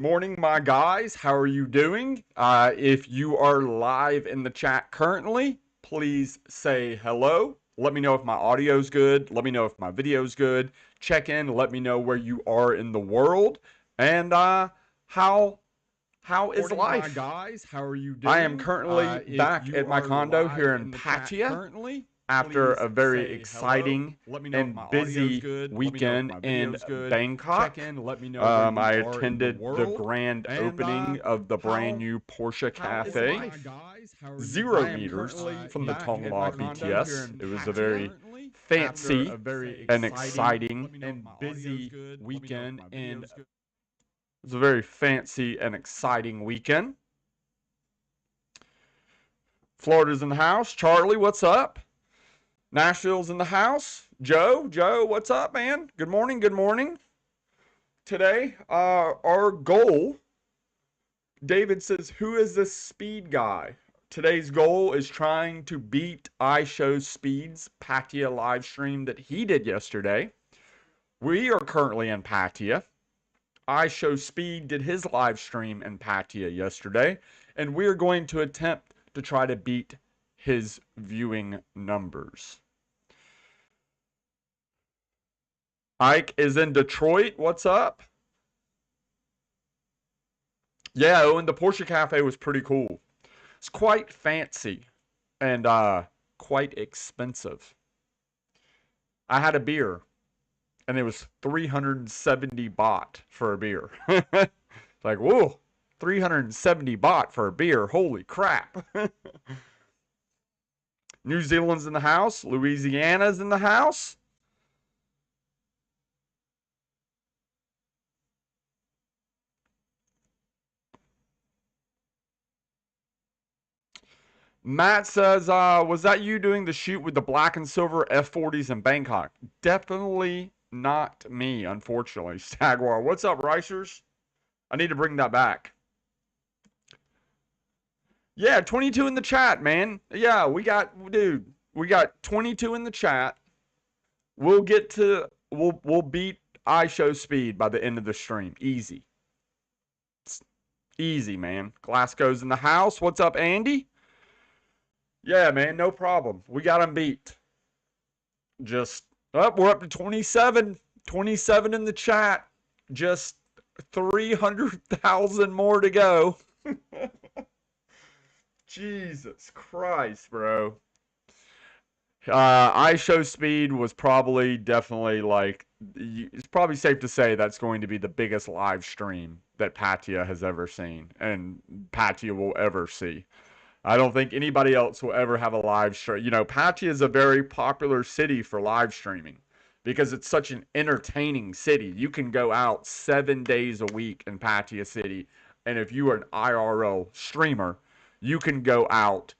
Morning, my guys. How are you doing? If you are live in the chat currently, please say hello. Let me know if my audio's good. Let me know if my video's good. Check in. Let me know where you are in the world. And how is Morning, my life? guys. How are you I am doing? currently If back you at my are condo here live in in the chat Pattaya currently, after please a very say hello. exciting Let me know if my and audio's busy good. Let me know if weekend my in video's good. Check Bangkok. in. Let me know where you I are in the attended the world. grand And opening of the brand how new Porsche how is Cafe, life? Guys, how are you 0 I am meters currently from the back at my Tongla condo here BTS. in It was a Pattaya very after a fancy very and exciting exciting and busy weekend in it was a very fancy and exciting weekend. Florida's in the house. Charlie, what's up? Nashville's in the house. Joe, what's up, man? Good morning, good morning. Today, our goal, David says, who is this speed guy? Today's goal is trying to beat IShowSpeed's Pattaya live stream that he did yesterday. We are currently in Pattaya. IShowSpeed did his live stream in Pattaya yesterday, and we're going to attempt to try to beat his viewing numbers. Ike is in Detroit. What's up? Yeah, and the Porsche Cafe was pretty cool. It's quite fancy and quite expensive. I had a beer and it was 370 baht for a beer. Like, whoa, 370 baht for a beer. Holy crap. New Zealand's in the house. Louisiana's in the house. Matt says, was that you doing the shoot with the black and silver F40s in Bangkok? Definitely not me, unfortunately. Stagwar. What's up, Ricers? I need to bring that back. Yeah, 22 in the chat, man. Yeah, we got 22 in the chat. We'll beat IShowSpeed by the end of the stream. Easy. It's easy, man. Glasgow's in the house. What's up, Andy? Yeah, man, no problem. We got him beat. Just we're up to 27. 27 in the chat. Just 300,000 more to go. Jesus Christ, bro. IShowSpeed was probably definitely like it's probably safe to say that's going to be the biggest live stream that Pattaya has ever seen and Pattaya will ever see. I don't think anybody else will ever have a live stream. You know, Pattaya is a very popular city for live streaming because it's such an entertaining city. You can go out 7 days a week in Pattaya City, and if you are an IRL streamer, you can go out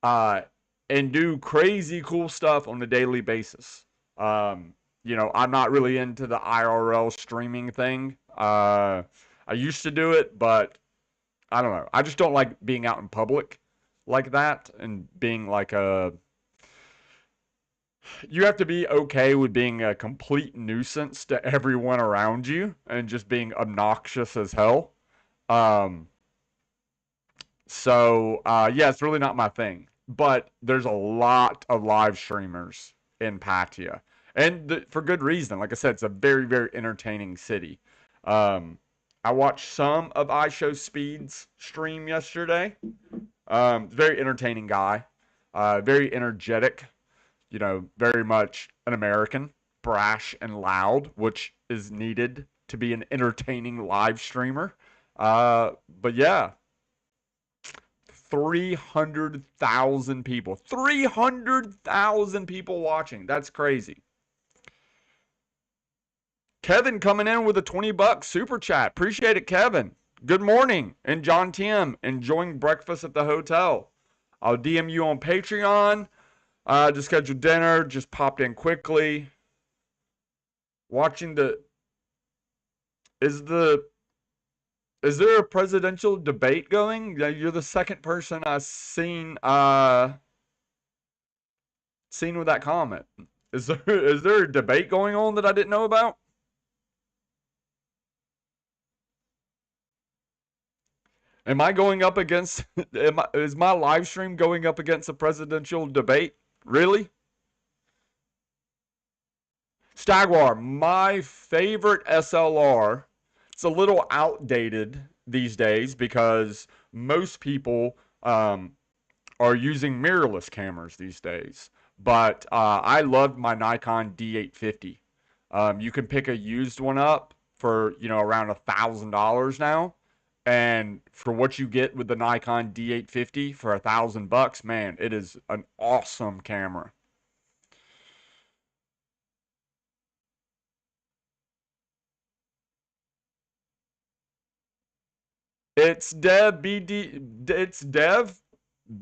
uh, and do crazy cool stuff on a daily basis. I'm not really into the IRL streaming thing. I used to do it, but I don't know. I just don't like being out in public like that and being like a. You have to be okay with being a complete nuisance to everyone around you and just being obnoxious as hell. Um, yeah, it's really not my thing. But there's a lot of live streamers in Pattaya, and for good reason. Like I said, it's a very, very entertaining city. Um, I watched some of iShowSpeed's stream yesterday. Very entertaining guy, very energetic. You know, very much an American, brash and loud, which is needed to be an entertaining live streamer. But yeah, 300,000 people. 300,000 people watching. That's crazy. Kevin coming in with a 20 bucks super chat. Appreciate it, Kevin. Good morning. And John Tim enjoying breakfast at the hotel. I'll DM you on Patreon. Just scheduled dinner. Just popped in quickly. Watching the is the is there a presidential debate going? You're the second person I've seen with that comment. Is there a debate going on that I didn't know about? Am I going up against? Is my live stream going up against a presidential debate? Really? Stagwar, my favorite SLR. It's a little outdated these days because most people are using mirrorless cameras these days. But I loved my Nikon D850. You can pick a used one up for around $1,000 now, and for what you get with the Nikon D850 for $1,000, man, it is an awesome camera. It's Dev BD. It's Dev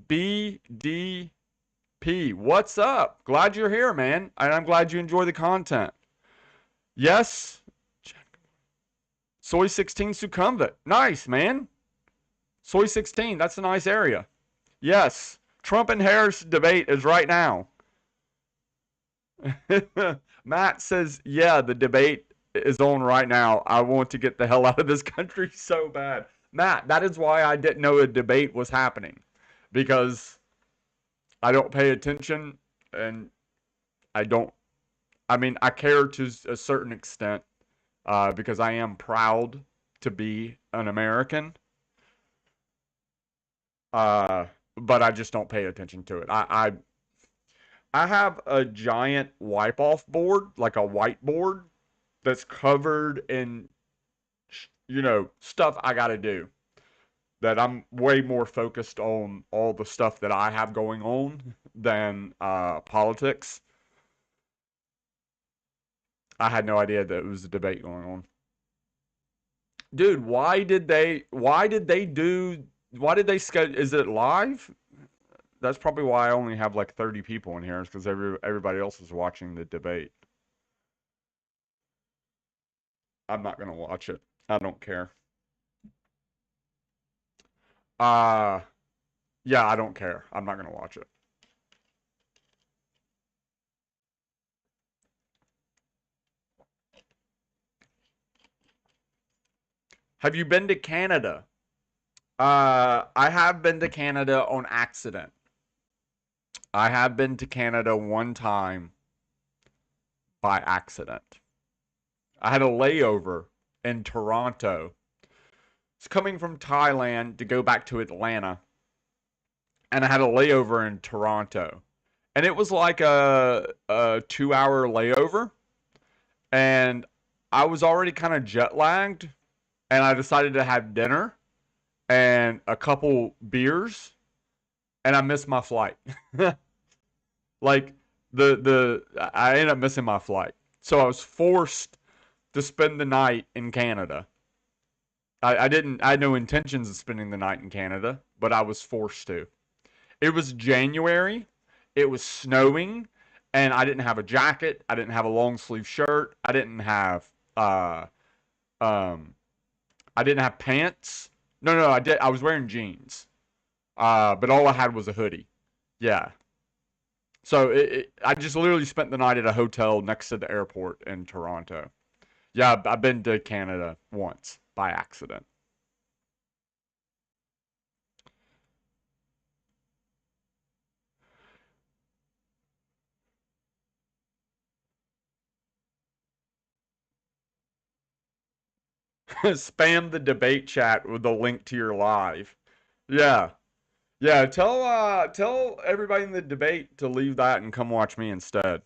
BDP. What's up? Glad you're here, man, and I'm glad you enjoy the content. Yes, Soy 16 Succumbit. Nice, man. Soy 16. That's a nice area. Yes, Trump and Harris debate is right now. Matt says, yeah, the debate is on right now. I want to get the hell out of this country so bad. Matt, that is why I didn't know a debate was happening. Because I don't pay attention and I don't, I mean, I care to a certain extent because I am proud to be an American. Uh, but I just don't pay attention to it. I have a giant wipe off board, like a whiteboard, that's covered in stuff I got to do. That I'm way more focused on all the stuff that I have going on than politics. I had no idea that it was a debate going on. Dude, why did they schedule, is it live? That's probably why I only have like 30 people in here, is because everybody else is watching the debate. I'm not gonna watch it. I don't care. Uh yeah, I don't care. I'm not gonna watch it. Have you been to Canada? I have been to Canada on accident. I have been to Canada one time by accident. I had a layover in Toronto. It's coming from Thailand to go back to Atlanta, and I had a layover in Toronto. And it was like a 2 hour layover, and I was already kind of jet lagged, and I decided to have dinner and a couple beers, and I missed my flight. Like the I ended up missing my flight, so I was forced to spend the night in Canada. I had no intentions of spending the night in Canada, but I was forced to. It was January, it was snowing, and I didn't have a jacket. I didn't have a long sleeve shirt. Uh um I didn't have pants. No, no, I did. I was wearing jeans. But all I had was a hoodie. Yeah. So I just literally spent the night at a hotel next to the airport in Toronto. Yeah, I've been to Canada once by accident. Spam the debate chat with the link to your live. Yeah. Yeah, tell everybody in the debate to leave that and come watch me instead.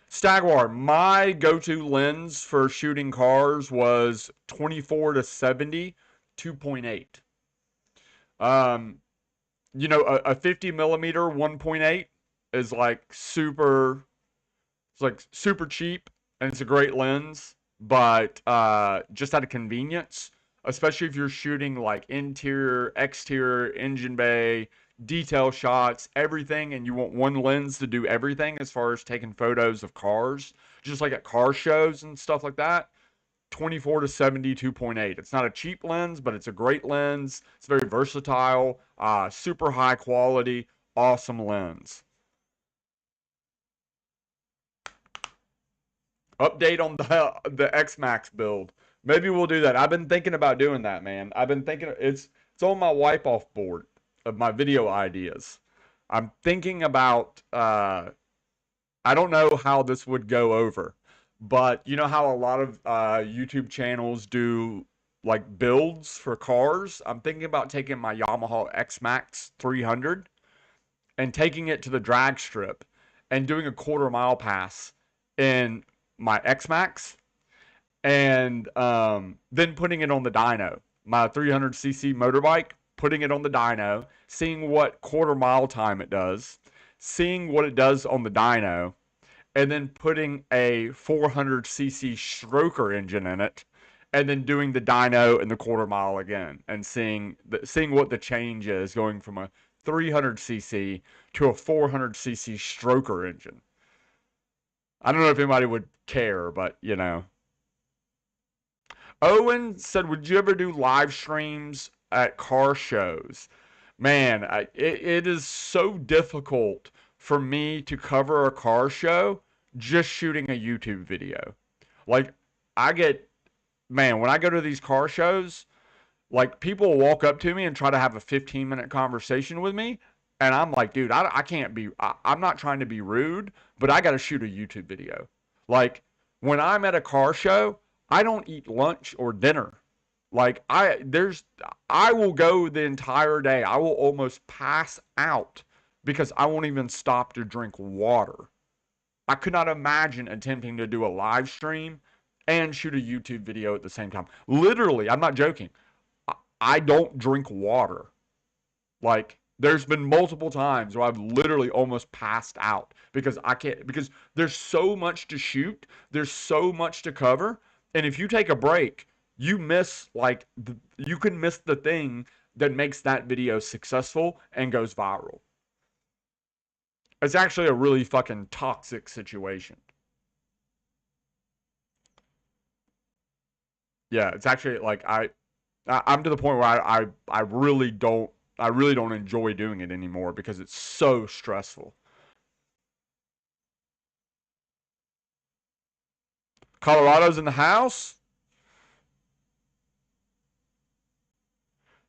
Stagwar, my go-to lens for shooting cars was 24 to 70, 2.8. Um, a 50 millimeter 1.8 is like super cheap, and it's a great lens, but just out of convenience, especially if you're shooting like interior, exterior, engine bay, detail shots, everything, and you want one lens to do everything as far as taking photos of cars, just like at car shows and stuff like that. 24 to 70 2.8. It's not a cheap lens, but it's a great lens. It's very versatile, super high quality, awesome lens. Update on the X Max build. Maybe we'll do that. I've been thinking about doing that, man. I've been thinking it's on my wipe off board of my video ideas. I'm thinking about I don't know how this would go over, but you know how a lot of YouTube channels do like builds for cars? I'm thinking about taking my Yamaha X-Max 300 and taking it to the drag strip and doing a quarter mile pass in my X-Max and then putting it on the dyno, my 300cc motorbike, putting it on the dyno, seeing what quarter mile time it does, seeing what it does on the dyno, and then putting a 400cc stroker engine in it, and then doing the dyno and the quarter mile again, and seeing what the change is going from a 300cc to a 400cc stroker engine. I don't know if anybody would care, but you know. Owen said, "Would you ever do live streams at car shows?" Man, it is so difficult for me to cover a car show just shooting a YouTube video. Like, I get, man, when I go to these car shows, like, people will walk up to me and try to have a 15-minute conversation with me. And I'm like, dude, I can't be, I'm not trying to be rude, but I got to shoot a YouTube video. Like, when I'm at a car show, I don't eat lunch or dinner. Like, I will go the entire day. I will almost pass out because I won't even stop to drink water. I could not imagine attempting to do a live stream and shoot a YouTube video at the same time. Literally, I'm not joking. I don't drink water. Like, there's been multiple times where I've literally almost passed out because I can't, because there's so much to shoot, there's so much to cover, and if you take a break, you miss, like, you can miss the thing that makes that video successful and goes viral. It's actually a really fucking toxic situation. Yeah, it's actually like I'm to the point where I really don't enjoy doing it anymore because it's so stressful. Colorado's in the house?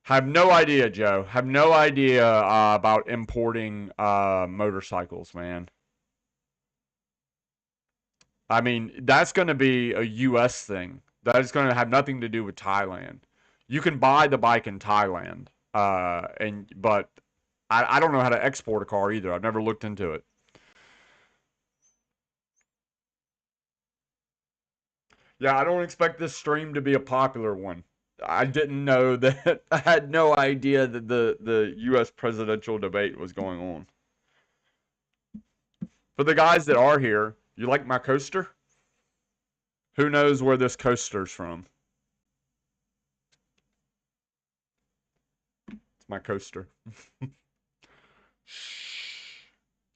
Have no idea, Joe. Have no idea about importing motorcycles, man. I mean, that's going to be a U.S. thing. That is going to have nothing to do with Thailand. You can buy the bike in Thailand, but I don't know how to export a car either. I've never looked into it. Yeah, I don't expect this stream to be a popular one. I didn't know that. I had no idea that the U.S. presidential debate was going on. For the guys that are here, you like my coaster? Who knows where this coaster's from? It's my coaster. Shh.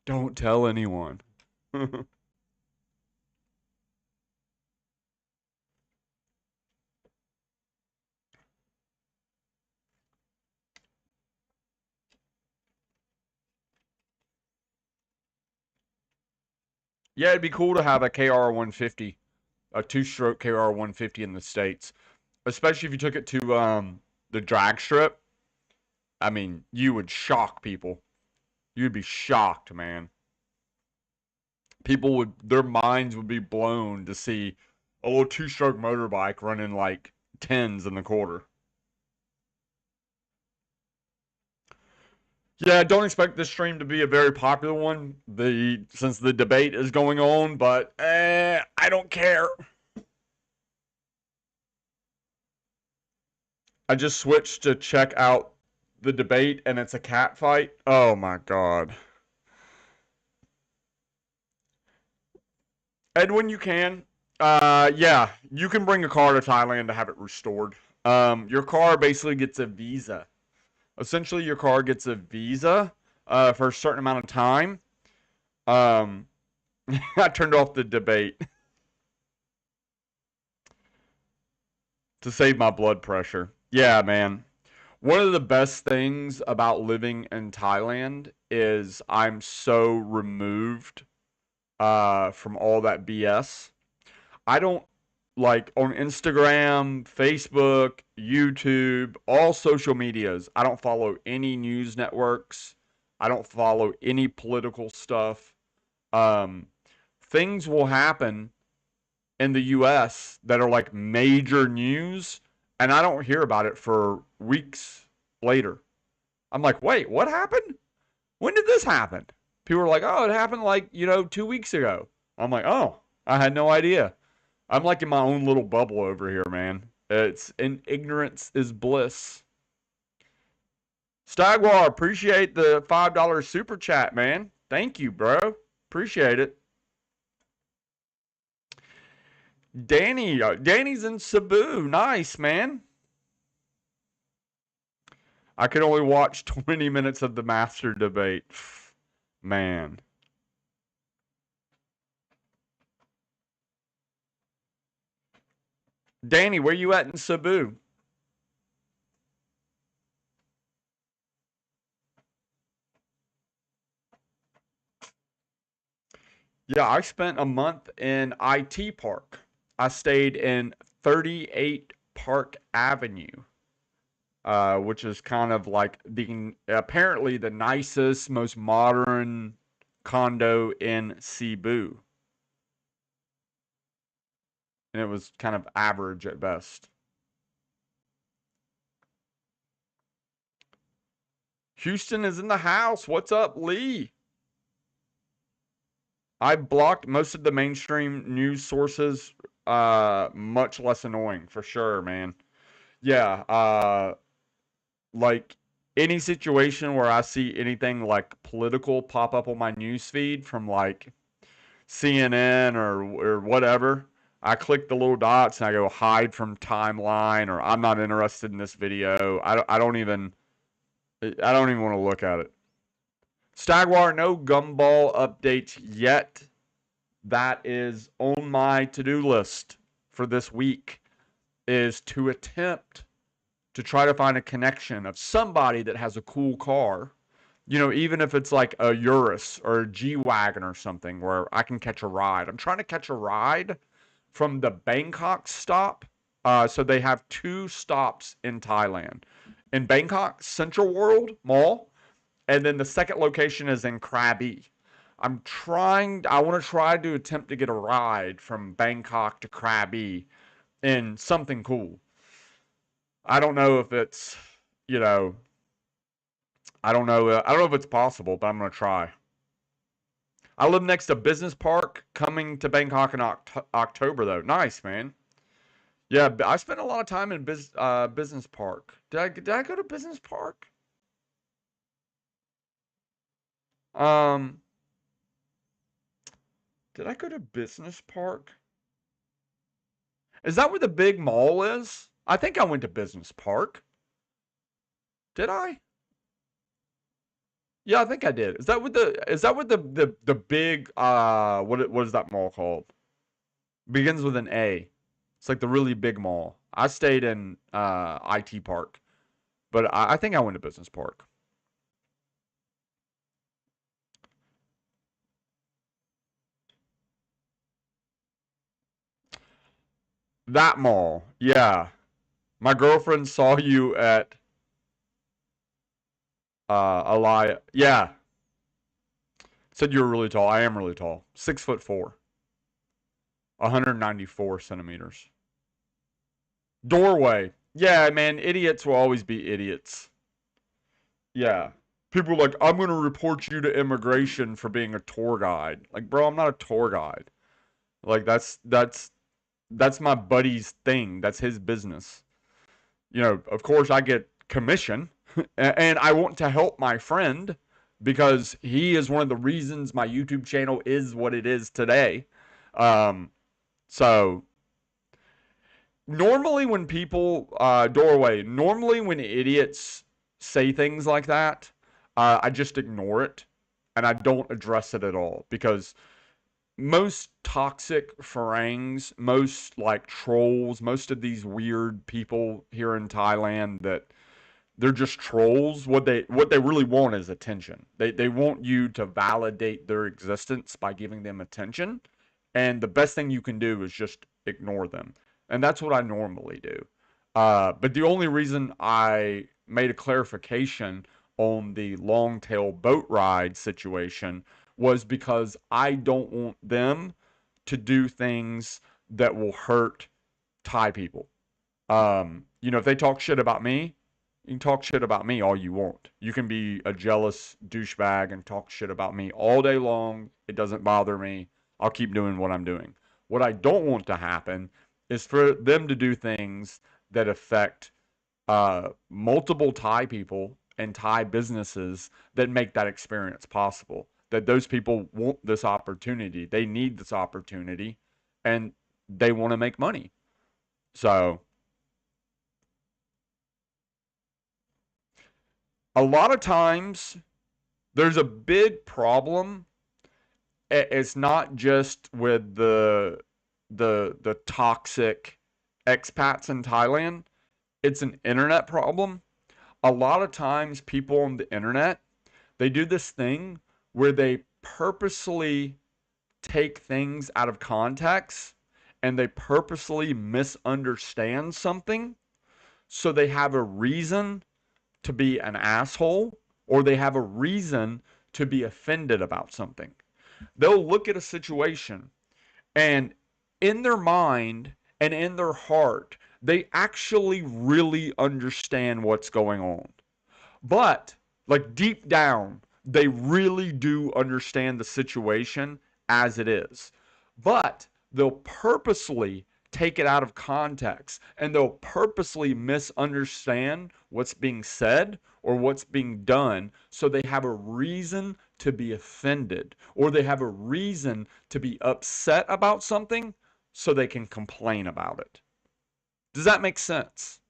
Don't tell anyone. Yeah, it'd be cool to have a KR 150, a two-stroke KR 150 in the States, especially if you took it to the drag strip. I mean, you would shock people. You'd be shocked, man. People would, their minds would be blown to see a little two-stroke motorbike running like tens in the quarter. Yeah, don't expect this stream to be a very popular one. Since the debate is going on, but I don't care. I just switched to check out the debate, and it's a cat fight. Oh my god. And when you can, yeah, you can bring a car to Thailand to have it restored. Your car basically gets a visa. Essentially, your car gets a visa for a certain amount of time. Um, I turned off the debate to save my blood pressure. Yeah, man. One of the best things about living in Thailand is I'm so removed from all that BS. I don't like on Instagram, Facebook, YouTube, all social medias. I don't follow any news networks. I don't follow any political stuff. Um, Things will happen in the US that are like major news, and I don't hear about it for weeks later. I'm like, wait, what happened? When did this happen? People are like, oh, it happened like, 2 weeks ago. I'm like, oh, I had no idea. I'm like in my own little bubble over here, man. It's and ignorance is bliss. Stagwar, appreciate the $5 super chat, man. Thank you, bro. Appreciate it. Danny's in Cebu. Nice, man. I could only watch 20 minutes of the master debate. Man. Danny, where you at in Cebu? Yeah, I spent a month in IT Park. I stayed in 38 Park Avenue, which is kind of like apparently the nicest, most modern condo in Cebu. And it was kind of average at best. Houston is in the house. What's up, Lee? I blocked most of the mainstream news sources. Much less annoying for sure, man. Yeah, like any situation where I see anything like political pop up on my news feed from like CNN or whatever, I click the little dots and I go hide from timeline or I'm not interested in this video. I don't even want to look at it. Stagwar, no gumball updates yet. That is on my to-do list for this week is to attempt to try to find a connection of somebody that has a cool car. Even if it's like a Urus or a G-Wagon or something where I can catch a ride. I'm trying to catch a ride from the Bangkok stop. So they have two stops in Thailand. In Bangkok, Central World Mall, and then the second location is in Krabi. I want to try to attempt to get a ride from Bangkok to Krabi in something cool. I don't know if it's, you know, I don't know if it's possible, but I'm going to try. I live next to Business Park, coming to Bangkok in October, though. Nice, man. Yeah, I spent a lot of time in Business Park. Did I go to Business Park? Um, did I go to Business Park? Is that where the big mall is? I think I went to Business Park. Did I? Yeah, I think I did. Is that what the big what is that mall called? Begins with an A. It's like the really big mall. I stayed in IT Park, but I think I went to Business Park. That mall. Yeah. My girlfriend saw you at Elia. Yeah. Said you were really tall. I am really tall. 6'4", 194 centimeters. Doorway. Yeah, man. Idiots will always be idiots. Yeah. People are like, I'm going to report you to immigration for being a tour guide. Like, bro, I'm not a tour guide. Like, that's my buddy's thing. That's his business. Of course, I get commission, and I want to help my friend because he is one of the reasons my YouTube channel is what it is today. So normally when people normally when idiots say things like that, I just ignore it and I don't address it at all because most toxic farangs, most like trolls, most of these weird people here in Thailand that they're just trolls. What they really want is attention. They want you to validate their existence by giving them attention. And the best thing you can do is just ignore them. And that's what I normally do. But the only reason I made a clarification on the long tail boat ride situation was because I don't want them to do things that will hurt Thai people. If they talk shit about me, you can talk shit about me all you want. You can be a jealous douchebag and talk shit about me all day long. It doesn't bother me. I'll keep doing what I'm doing. What I don't want to happen is for them to do things that affect multiple Thai people and Thai businesses that make that experience possible. That those people want this opportunity. They need this opportunity and they want to make money. So a lot of times there's a big problem. It's not just with the toxic expats in Thailand. It's an internet problem. A lot of times people on the internet, they do this thing where they purposely take things out of context and they purposely misunderstand something so they have a reason to be an asshole or they have a reason to be offended about something. They'll look at a situation and in their mind and in their heart, they actually really understand what's going on. But, like deep down, they really do understand the situation as it is. But they'll purposely take it out of context and they'll purposely misunderstand what's being said or what's being done so they have a reason to be offended or they have a reason to be upset about something so they can complain about it. Does that make sense?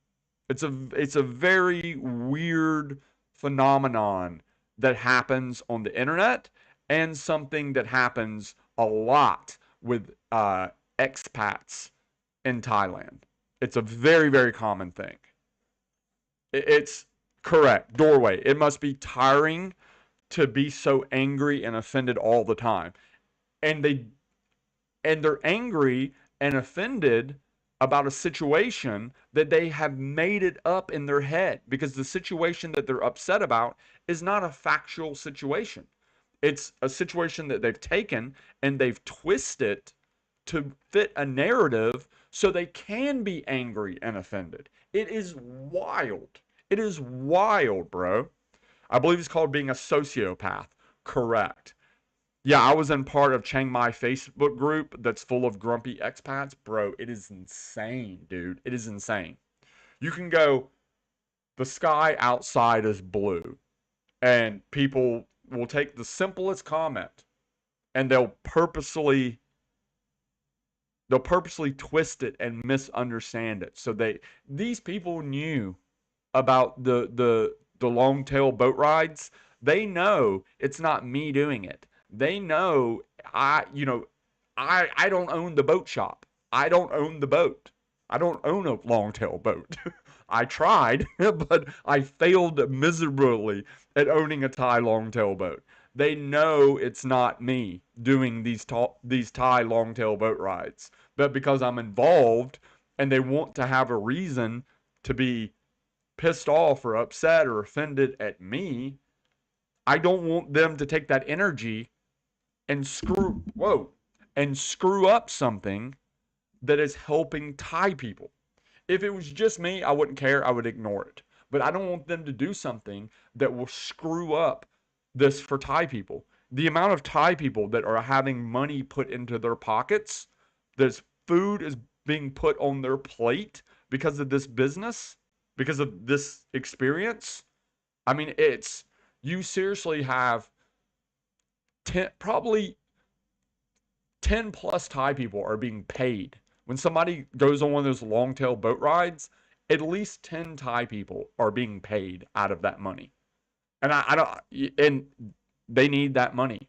It's a very weird phenomenon that happens on the internet and something that happens a lot with expats in Thailand. It's a very, very common thing. It's correct. Doorway. It must be tiring to be so angry and offended all the time. And they're angry and offended about a situation that they have made it up in their head because the situation that they're upset about is not a factual situation. It's a situation that they've taken and they've twisted to fit a narrative so they can be angry and offended. It is wild. It is wild, bro. I believe it's called being a sociopath. Correct. Yeah, I was in part of Chiang Mai Facebook group that's full of grumpy expats. Bro, it is insane, dude. It is insane. You can go, the sky outside is blue, and people will take the simplest comment and they'll purposely twist it and misunderstand it. So these people knew about the long tail boat rides. They know it's not me doing it. They know I don't own the boat shop. I don't own the boat. I don't own a long tail boat. I tried, but I failed miserably at owning a Thai long tail boat. They know it's not me doing these Thai long tail boat rides, but because I'm involved and they want to have a reason to be pissed off or upset or offended at me, I don't want them to take that energy and screw up something that is helping Thai people. If it was just me, I wouldn't care. I would ignore it. But I don't want them to do something that will screw up this for Thai people. The amount of Thai people that are having money put into their pockets, this food is being put on their plate because of this business, because of this experience. I mean, you seriously have probably 10 plus Thai people are being paid. When somebody goes on one of those long tail boat rides, at least 10 Thai people are being paid out of that money. And I don't, and they need that money.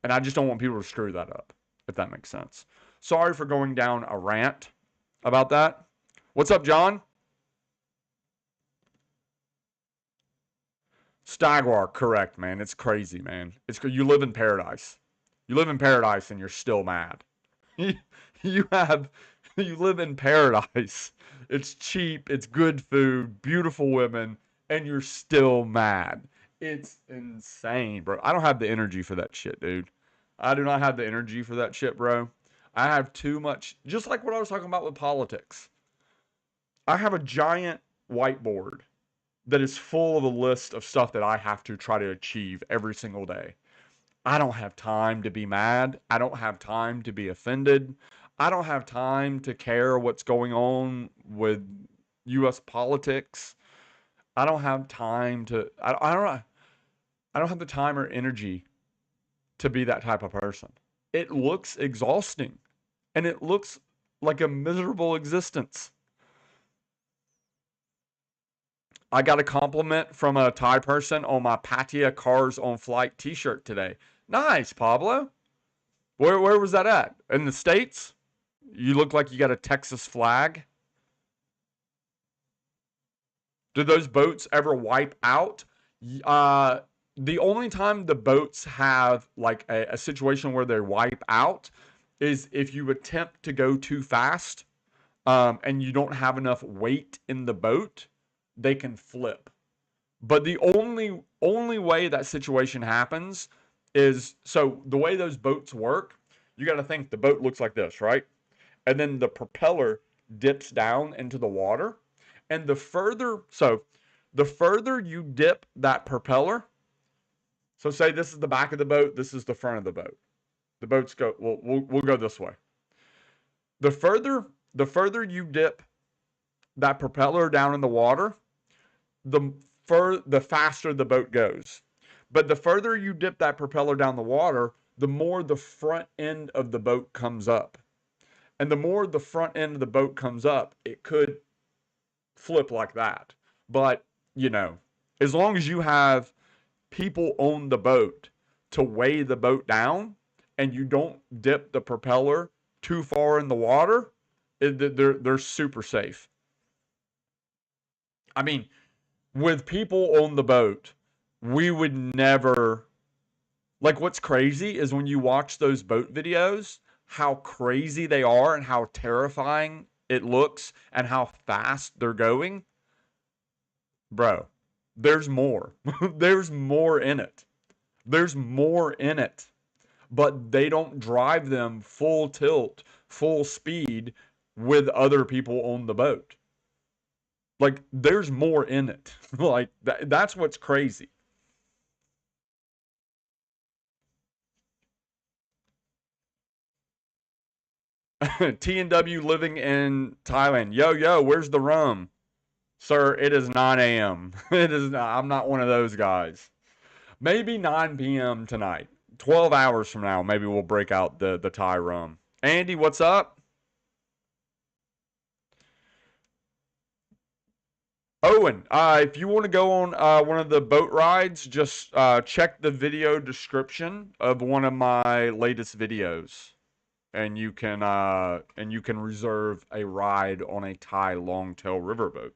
And I just don't want people to screw that up, if that makes sense. Sorry for going down a rant about that. What's up, John? Stagwar, correct, man. It's crazy, man. You live in paradise. You live in paradise and you're still mad. You have You live in paradise. It's cheap, it's good food, beautiful women, and you're still mad. It's insane, bro. I don't have the energy for that shit, dude. I do not have the energy for that shit, bro. I have too much, just like what I was talking about with politics. I have a giant whiteboard that is full of a list of stuff that I have to try to achieve every single day. I don't have time to be mad. I don't have time to be offended. I don't have time to care what's going on with US politics. I don't have time to I don't have the time or energy to be that type of person. It looks exhausting and it looks like a miserable existence. I got a compliment from a Thai person on my Pattaya Cars on Flight t-shirt today. Nice, Pablo. Where was that at? In the States? You look like you got a Texas flag. Do those boats ever wipe out? Uh, the only time the boats have like a situation where they wipe out is if you attempt to go too fast, and you don't have enough weight in the boat, they can flip. But the only way that situation happens is, so the way those boats work, you got to think the boat looks like this, right? And then the propeller dips down into the water. And the further you dip that propeller, so say this is the back of the boat, this is the front of the boat. The boats go, well, we'll go this way. The further you dip that propeller down in the water, the the faster the boat goes. But the further you dip that propeller down the water, the more the front end of the boat comes up. And the more the front end of the boat comes up, it could flip like that. But, you know, as long as you have people on the boat to weigh the boat down and you don't dip the propeller too far in the water, they're super safe. I mean, with people on the boat, we would never, like, what's crazy is when you watch those boat videos, how crazy they are and how terrifying it looks and how fast they're going. Bro, there's more. There's more in it. There's more in it. But they don't drive them full tilt, full speed with other people on the boat. Like, there's more in it. Like, that's what's crazy. T&W living in Thailand. Yo, yo, where's the rum? Sir, it is 9 a.m. It is not, I'm not one of those guys. Maybe 9 p.m. tonight. 12 hours from now, maybe we'll break out the Thai rum. Andy, what's up? Owen, if you want to go on one of the boat rides, just check the video description of one of my latest videos, and you can reserve a ride on a Thai longtail riverboat.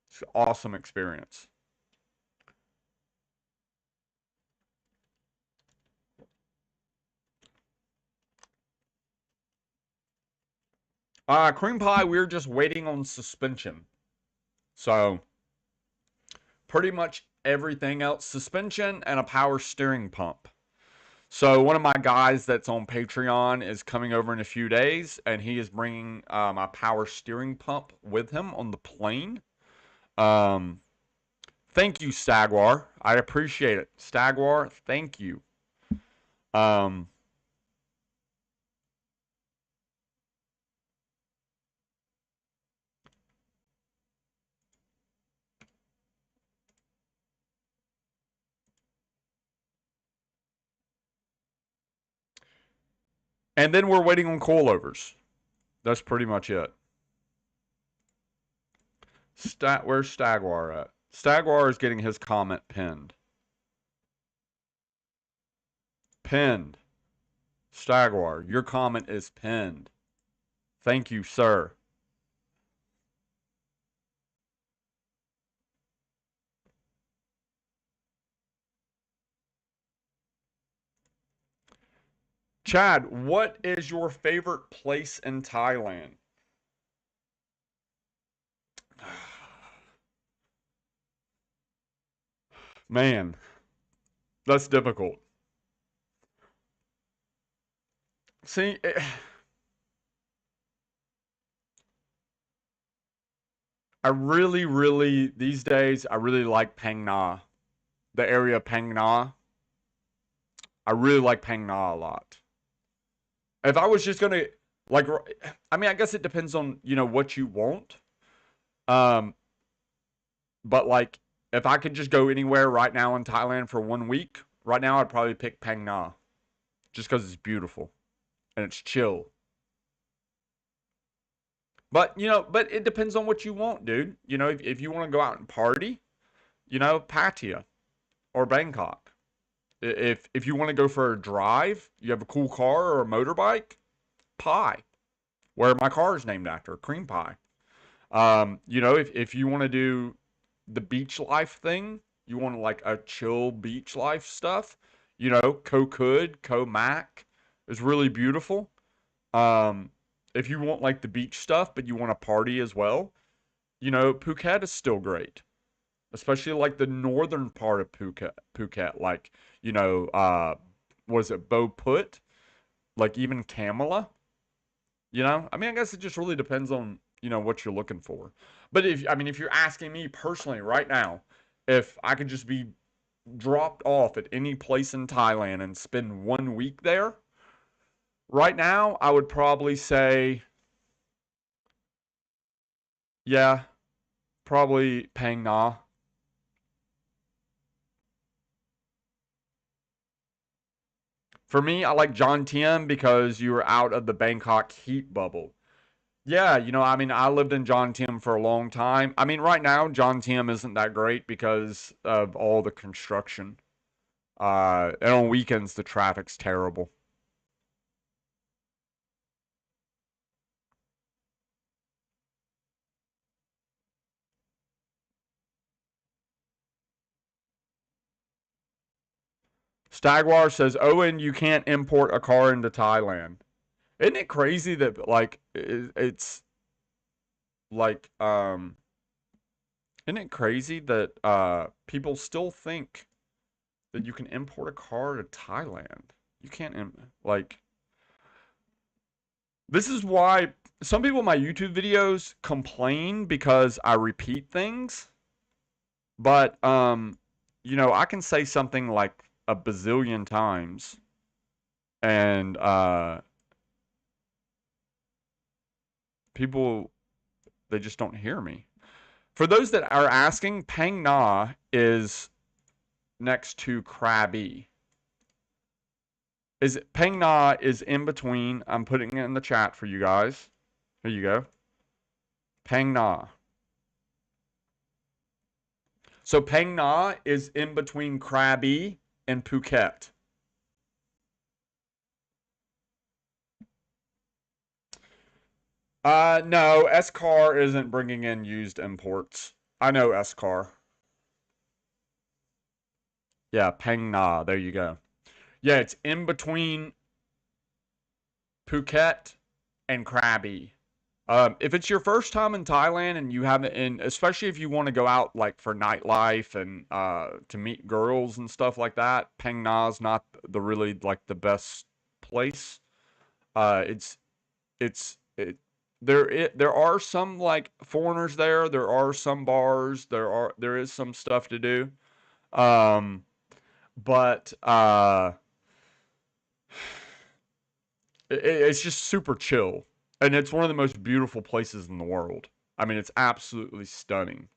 It's an awesome experience. Cream pie, we're just waiting on suspension. So pretty much everything else, suspension and a power steering pump. So one of my guys that's on Patreon is coming over in a few days, and he is bringing a power steering pump with him on the plane. Um, Thank you, Stagwar. I appreciate it, Stagwar. Thank you. Um, and then we're waiting on coilovers. That's pretty much it. Where's Stagwar at? Stagwar is getting his comment pinned. Pinned. Stagwar, your comment is pinned. Thank you, sir. Chad, what is your favorite place in Thailand? Man, that's difficult. See, I really, really, these days, I really like Phang Nga, the area of Phang Nga. I really like Phang Nga a lot. If I was just gonna, like, I mean, I guess it depends on, what you want. Um, but like, if I could just go anywhere right now in Thailand for 1 week, right now I'd probably pick Phang Nga, just because it's beautiful and it's chill. But it depends on what you want, dude. If you want to go out and party, Pattaya or Bangkok. If you want to go for a drive, you have a cool car or a motorbike, Pai, where my car is named after, cream pie. If you want to do the beach life thing, you want like a chill beach life stuff, Koh Kud, Koh Mak is really beautiful. Um, if you want like the beach stuff, but you want to party as well, Phuket is still great, especially like the northern part of Phuket, like was it Bo Put, like even Kamala. I mean, I guess it just really depends on what you're looking for. But if you're asking me personally right now, if I could just be dropped off at any place in Thailand and spend 1 week there, right now I would probably say, yeah, probably Phang Nga. For me, I like John Tiem because you were out of the Bangkok heat bubble. Yeah, I mean, I lived in John Tiem for a long time. I mean, right now, John Tiem isn't that great because of all the construction. And on weekends, the traffic's terrible. Stagwar says, Owen, you can't import a car into Thailand. Isn't it crazy that, like, it's like, isn't it crazy that people still think that you can import a car to Thailand? You can't, like, this is why some people in my YouTube videos complain because I repeat things, but I can say something like a bazillion times and people they just don't hear me. For those that are asking, Phang Nga is next to Krabi. Is Phang Nga is in between. I'm putting it in the chat for you guys. Here you go. Phang Nga. So Phang Nga is in between Krabi and Phuket. No, S-Car isn't bringing in used imports. I know S-Car. Yeah, Phang Nga. There you go. Yeah, it's in between Phuket and Krabi. If it's your first time in Thailand and you haven't, and especially if you want to go out like for nightlife and to meet girls and stuff like that, Phang Nga's not the really like the best place. It's it there are some like foreigners there. There are some bars. There is some stuff to do. Um, but it's just super chill, and it's one of the most beautiful places in the world. I mean, it's absolutely stunning.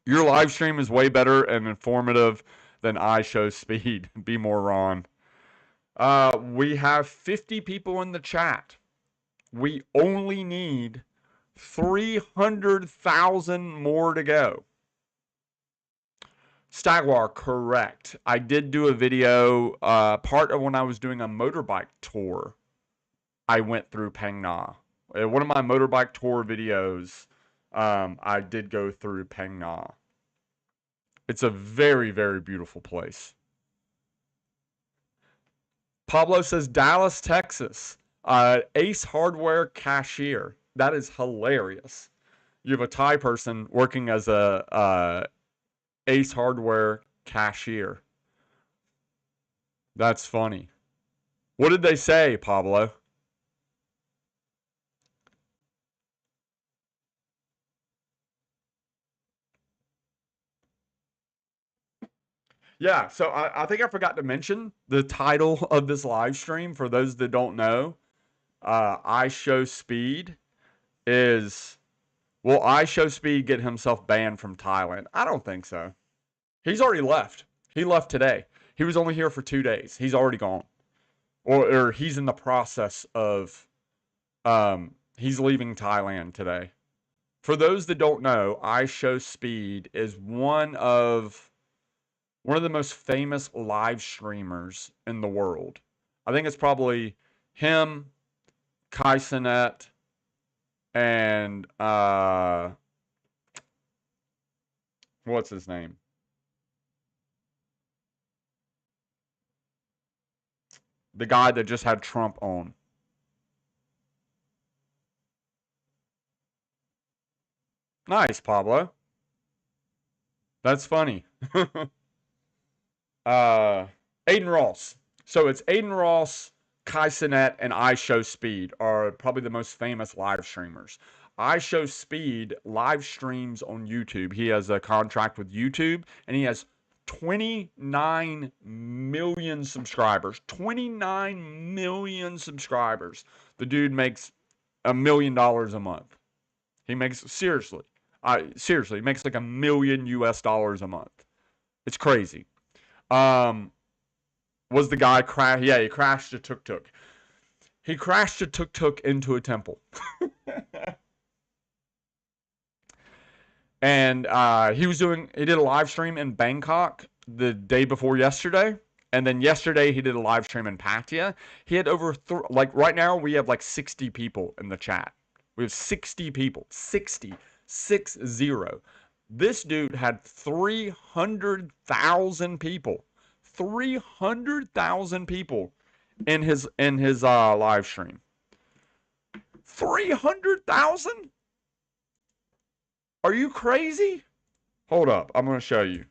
Your live stream is way better and informative than IShowSpeed. Be more Ron. We have 50 people in the chat. We only need 300,000 more to go. Stagwar, correct. I did do a video, part of when I was doing a motorbike tour. I went through Phang Nga. One of my motorbike tour videos, I did go through Phang Nga. It's a very, very beautiful place. Pablo says Dallas, Texas. Ace Hardware cashier. That is hilarious. You have a Thai person working as a Ace Hardware cashier. That's funny. What did they say, Pablo? Yeah, so I think I forgot to mention the title of this live stream for those that don't know. IShowSpeed is, will IShowSpeed get himself banned from Thailand? I don't think so. He's already left. He left today. He was only here for 2 days. He's already gone. Or he's in the process of, he's leaving Thailand today. For those that don't know, IShowSpeed is one of the most famous live streamers in the world. I think it's probably him, Kai Cenat, and what's his name? The guy that just had Trump on. Nice, Pablo. That's funny. Aiden Ross. So it's Aiden Ross, Kai Cenat, and IShowSpeed are probably the most famous live streamers. IShowSpeed live streams on YouTube. He has a contract with YouTube, and he has 29 million subscribers. 29 million subscribers. The dude makes $1 million a month. He makes, seriously, he makes like $1 million US a month. It's crazy. Was the guy crash? Yeah, he crashed a tuk-tuk. He crashed a tuk-tuk into a temple. And he did a live stream in Bangkok the day before yesterday. And then yesterday he did a live stream in Pattaya. He had over, like right now we have like 60 people in the chat. We have 60 people. 60. 60. This dude had 300,000 people. 300,000 people in his live stream. 300,000? Are you crazy? Hold up, I'm gonna show you.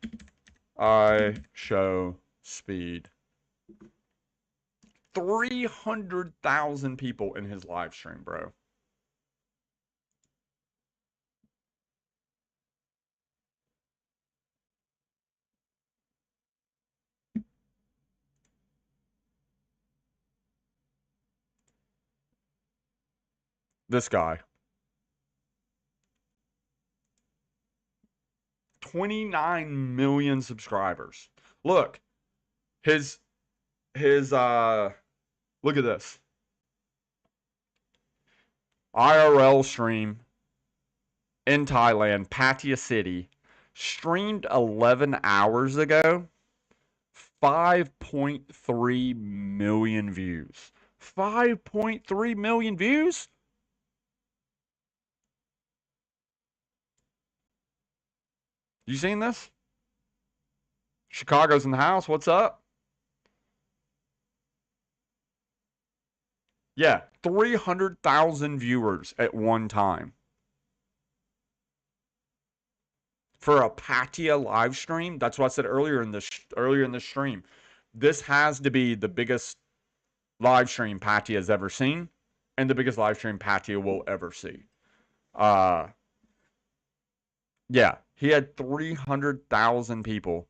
IShowSpeed. 300,000 people in his live stream, bro. This guy. 29 million subscribers. Look, his look at this. IRL stream in Thailand, Pattaya City, streamed 11 hours ago. 5.3 million views. 5.3 million views? You seen this? Chicago's in the house. What's up? Yeah, 300,000 viewers at one time. For a Pattaya live stream, that's what I said earlier in the stream. This has to be the biggest live stream Pattaya has ever seen, and the biggest live stream Pattaya will ever see. Yeah, he had 300,000 people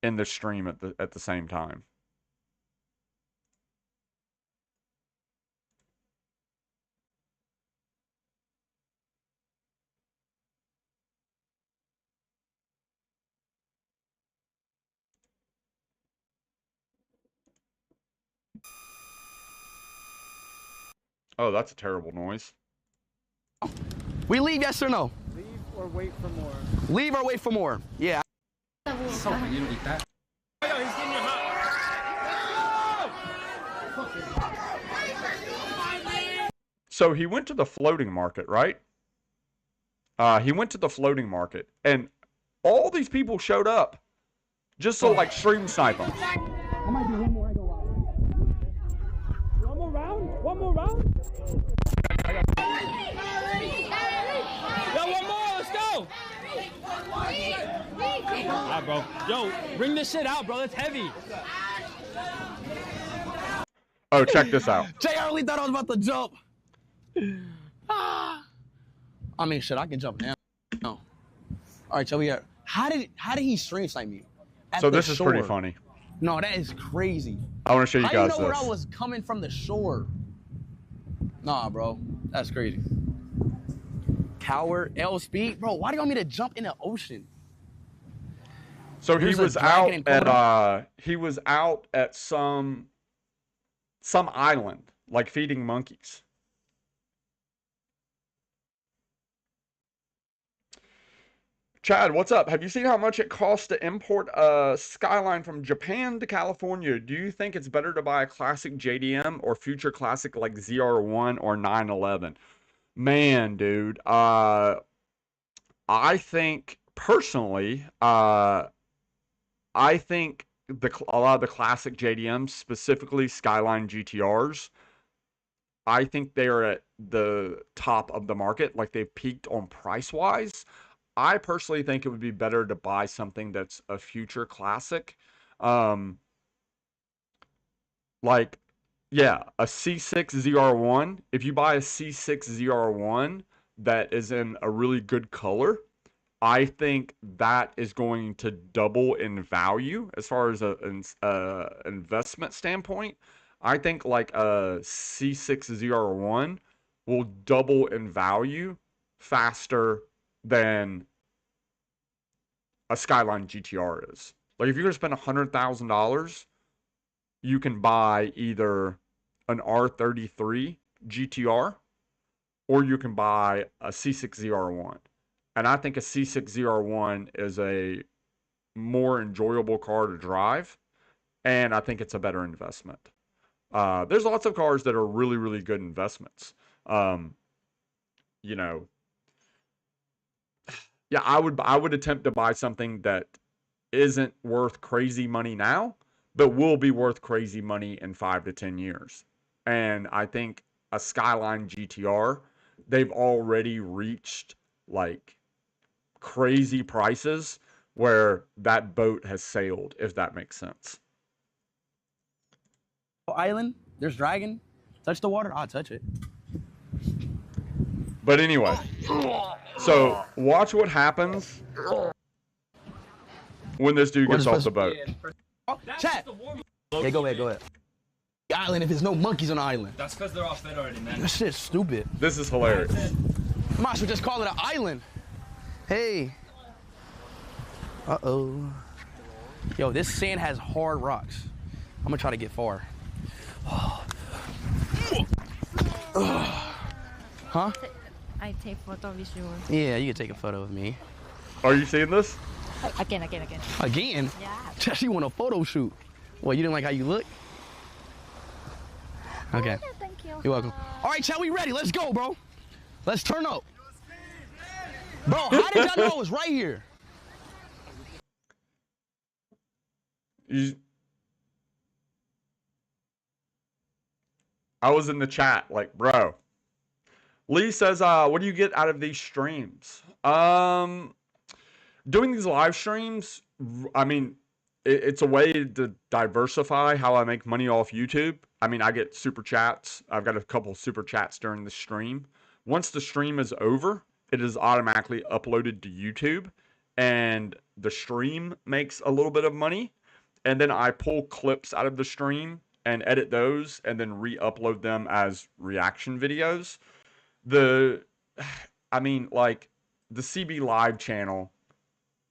in the stream at the same time. Oh, that's a terrible noise. We leave, yes or no? Leave or wait for more? Leave or wait for more? Yeah. So he went to the floating market, right? He went to the floating market, and all these people showed up just to like stream snipe him. I might do one more. I go live. One more round? One more round? Yo, one more. Let's go. Alright, bro. Yo, bring this shit out, bro. That's heavy. Oh, check this out. JR really thought I was about to jump. I mean, shit, I can jump now. No. All right, so we are. How did he stream snipe me? So this is pretty funny. No, that is crazy. I want to show you How do you guys know where I this. was coming from the shore? Nah, bro, that's crazy. Coward, L Speed, bro. Why do you want me to jump in the ocean? So he There's a was dragon out in at some island, like feeding monkeys. Chad, what's up? Have you seen how much it costs to import a Skyline from Japan to California? Do you think it's better to buy a classic JDM or future classic like ZR1 or 911? Man, dude, I think personally, I think a lot of the classic JDMs, specifically Skyline GTRs, I think they are at the top of the market. Like they've peaked on price wise. I personally think it would be better to buy something that's a future classic. Um, like, yeah, a C6 ZR1. If you buy a C6 ZR1 that is in a really good color, I think that is going to double in value as far as an investment standpoint. I think like a C6 ZR1 will double in value faster than a Skyline GTR is. Like if you're gonna spend $100,000, you can buy either an R33 GTR or you can buy a C6 ZR1. And I think a C6 ZR1 is a more enjoyable car to drive, and I think it's a better investment. There's lots of cars that are really, really good investments. Um, you know, yeah, I would attempt to buy something that isn't worth crazy money now, but will be worth crazy money in 5 to 10 years. And I think a Skyline GTR, they've already reached like crazy prices where that boat has sailed, if that makes sense. Island, there's dragon. Touch the water, I'll touch it. But anyway, so watch what happens when this dude gets off the boat. Oh, chat. Yeah, go ahead. Island if there's no monkeys on the island. That's because they're all fed already, man. That shit's stupid. This is hilarious. Might as well just call it an island. Hey. Uh-oh. Yo, this sand has hard rocks. I'm gonna try to get far. Huh? I take photo with you. Yeah, you can take a photo of me. Are you seeing this? Again. Again? Yeah. She want a photo shoot. Well, you didn't like how you look? Okay. Yeah, thank you. You're welcome. All right, chat, we ready. Let's go, bro. Let's turn up. Bro, how did y'all know it was right here? I was in the chat like, bro. Lee says, what do you get out of these streams? Doing these live streams, I mean, it's a way to diversify how I make money off YouTube. I mean, I get super chats. I've got a couple super chats during the stream. Once the stream is over, it is automatically uploaded to YouTube, and the stream makes a little bit of money. And then I pull clips out of the stream and edit those and then re-upload them as reaction videos. I mean, like the CB Live channel,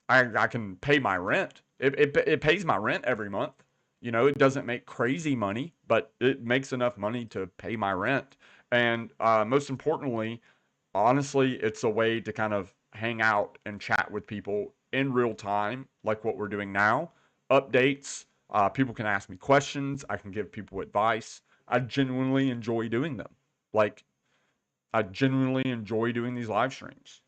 I can pay my rent. It pays my rent every month. You know, it doesn't make crazy money, but it makes enough money to pay my rent. And most importantly, honestly, it's a way to kind of hang out and chat with people in real time, like what we're doing now. Updates. People can ask me questions. I can give people advice. I genuinely enjoy doing them. Like, I genuinely enjoy doing these live streams.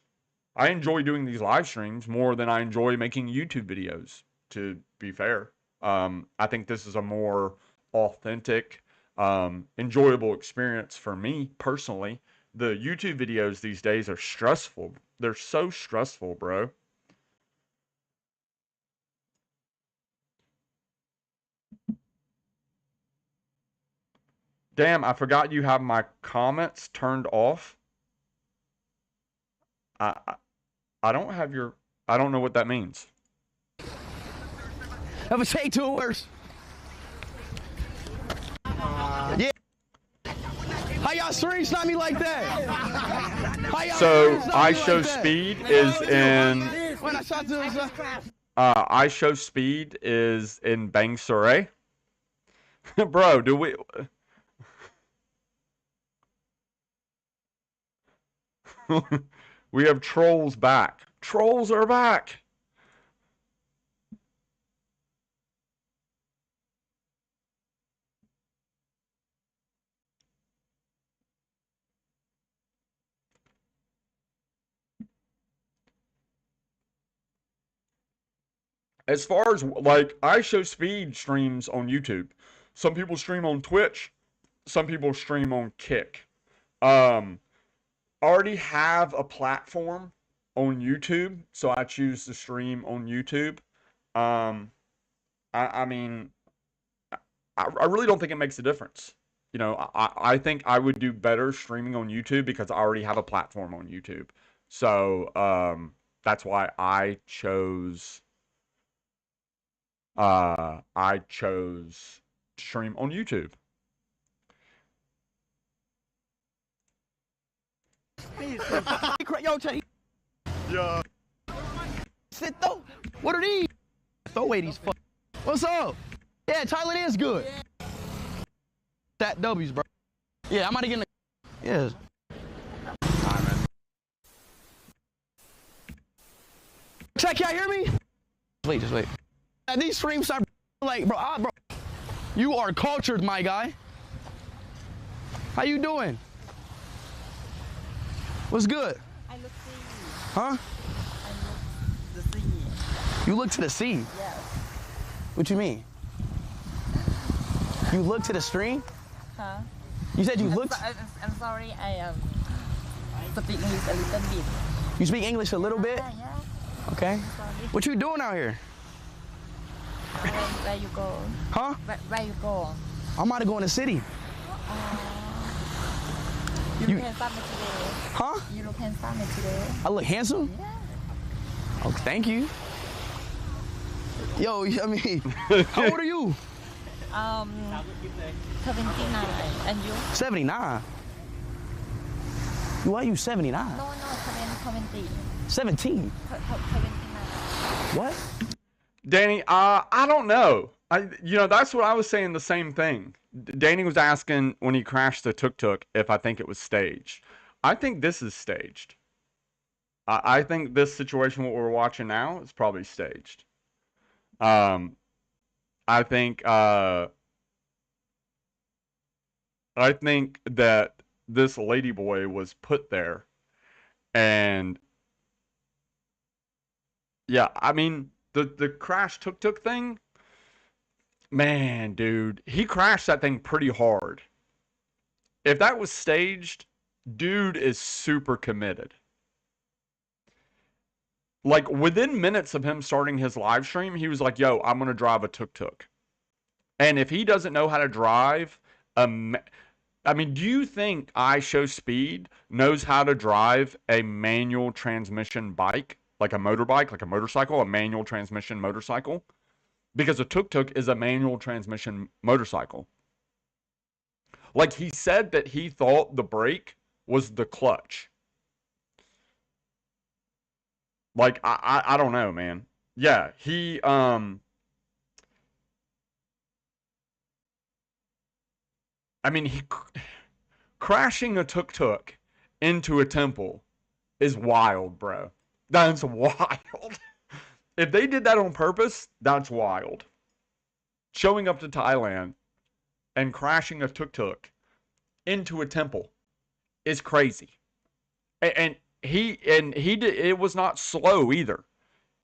I enjoy doing these live streams more than I enjoy making YouTube videos, to be fair. I think this is a more authentic, enjoyable experience for me personally. The YouTube videos these days are stressful. They're so stressful, bro. Damn, I forgot you have my comments turned off. I I, I don't have your. I don't know what that means. Have a take two worse. Yeah. How y'all stream snap me like that? How y'all So stream snap me like that? IShowSpeed is in. When I shot to him, IShowSpeed is in Bang Saray. Bro, do we? We have trolls back. Trolls are back. As far as like IShowSpeed streams on YouTube. Some people stream on Twitch. Some people stream on Kick. Um, already have a platform on YouTube, so I choose to stream on YouTube. Um, I mean, I really don't think it makes a difference. You know, I think I would do better streaming on YouTube because I already have a platform on YouTube. So that's why I chose to stream on YouTube. Yo, Chay. Yeah. Sit though. What are these? Throw away these fuck. What's up? Yeah, Thailand is good. That W's, bro. Yeah, I'm about to get in the. Yeah. Check, y'all hear me? Just wait. These streams are like, bro, bro. You are cultured, my guy. How you doing? What's good? I look to you. Huh? I look the sea. You look to the sea? Yes. What you mean? You look to the stream? Huh? You said you looked? I'm sorry, I speak English a little bit. You speak English a little bit? Yeah. Okay. Sorry. What you doing out here? Where you go? Huh? Where you go? I'm about to go in the city. You You- look handsome today. Huh? You look handsome today. I look handsome? Yeah. Oh, thank you. Yo, I mean, how old are you? 79. And you? 79. Why are you 79? No, 70. 17. 79. What? Danny, I don't know. That's what I was saying. The same thing. Danny was asking when he crashed the tuk-tuk if I think it was staged. I think this is staged. I think this situation, what we're watching now, is probably staged. I think that this ladyboy was put there, and yeah, I mean the crash tuk-tuk thing. Man, dude, he crashed that thing pretty hard. If that was staged, dude is super committed. Like within minutes of him starting his live stream, he was like, "Yo, I'm gonna drive a tuk-tuk." And if he doesn't know how to drive, I mean, do you think IShowSpeed knows how to drive a manual transmission bike, like a motorbike, like a motorcycle, a manual transmission motorcycle? Because a tuk-tuk is a manual transmission motorcycle. Like he said that he thought the brake was the clutch. Like I don't know, man. Yeah, I mean he crashing a tuk-tuk into a temple is wild, bro. That's wild. If they did that on purpose, that's wild. Showing up to Thailand and crashing a tuk-tuk into a temple is crazy. And he did, it was not slow either.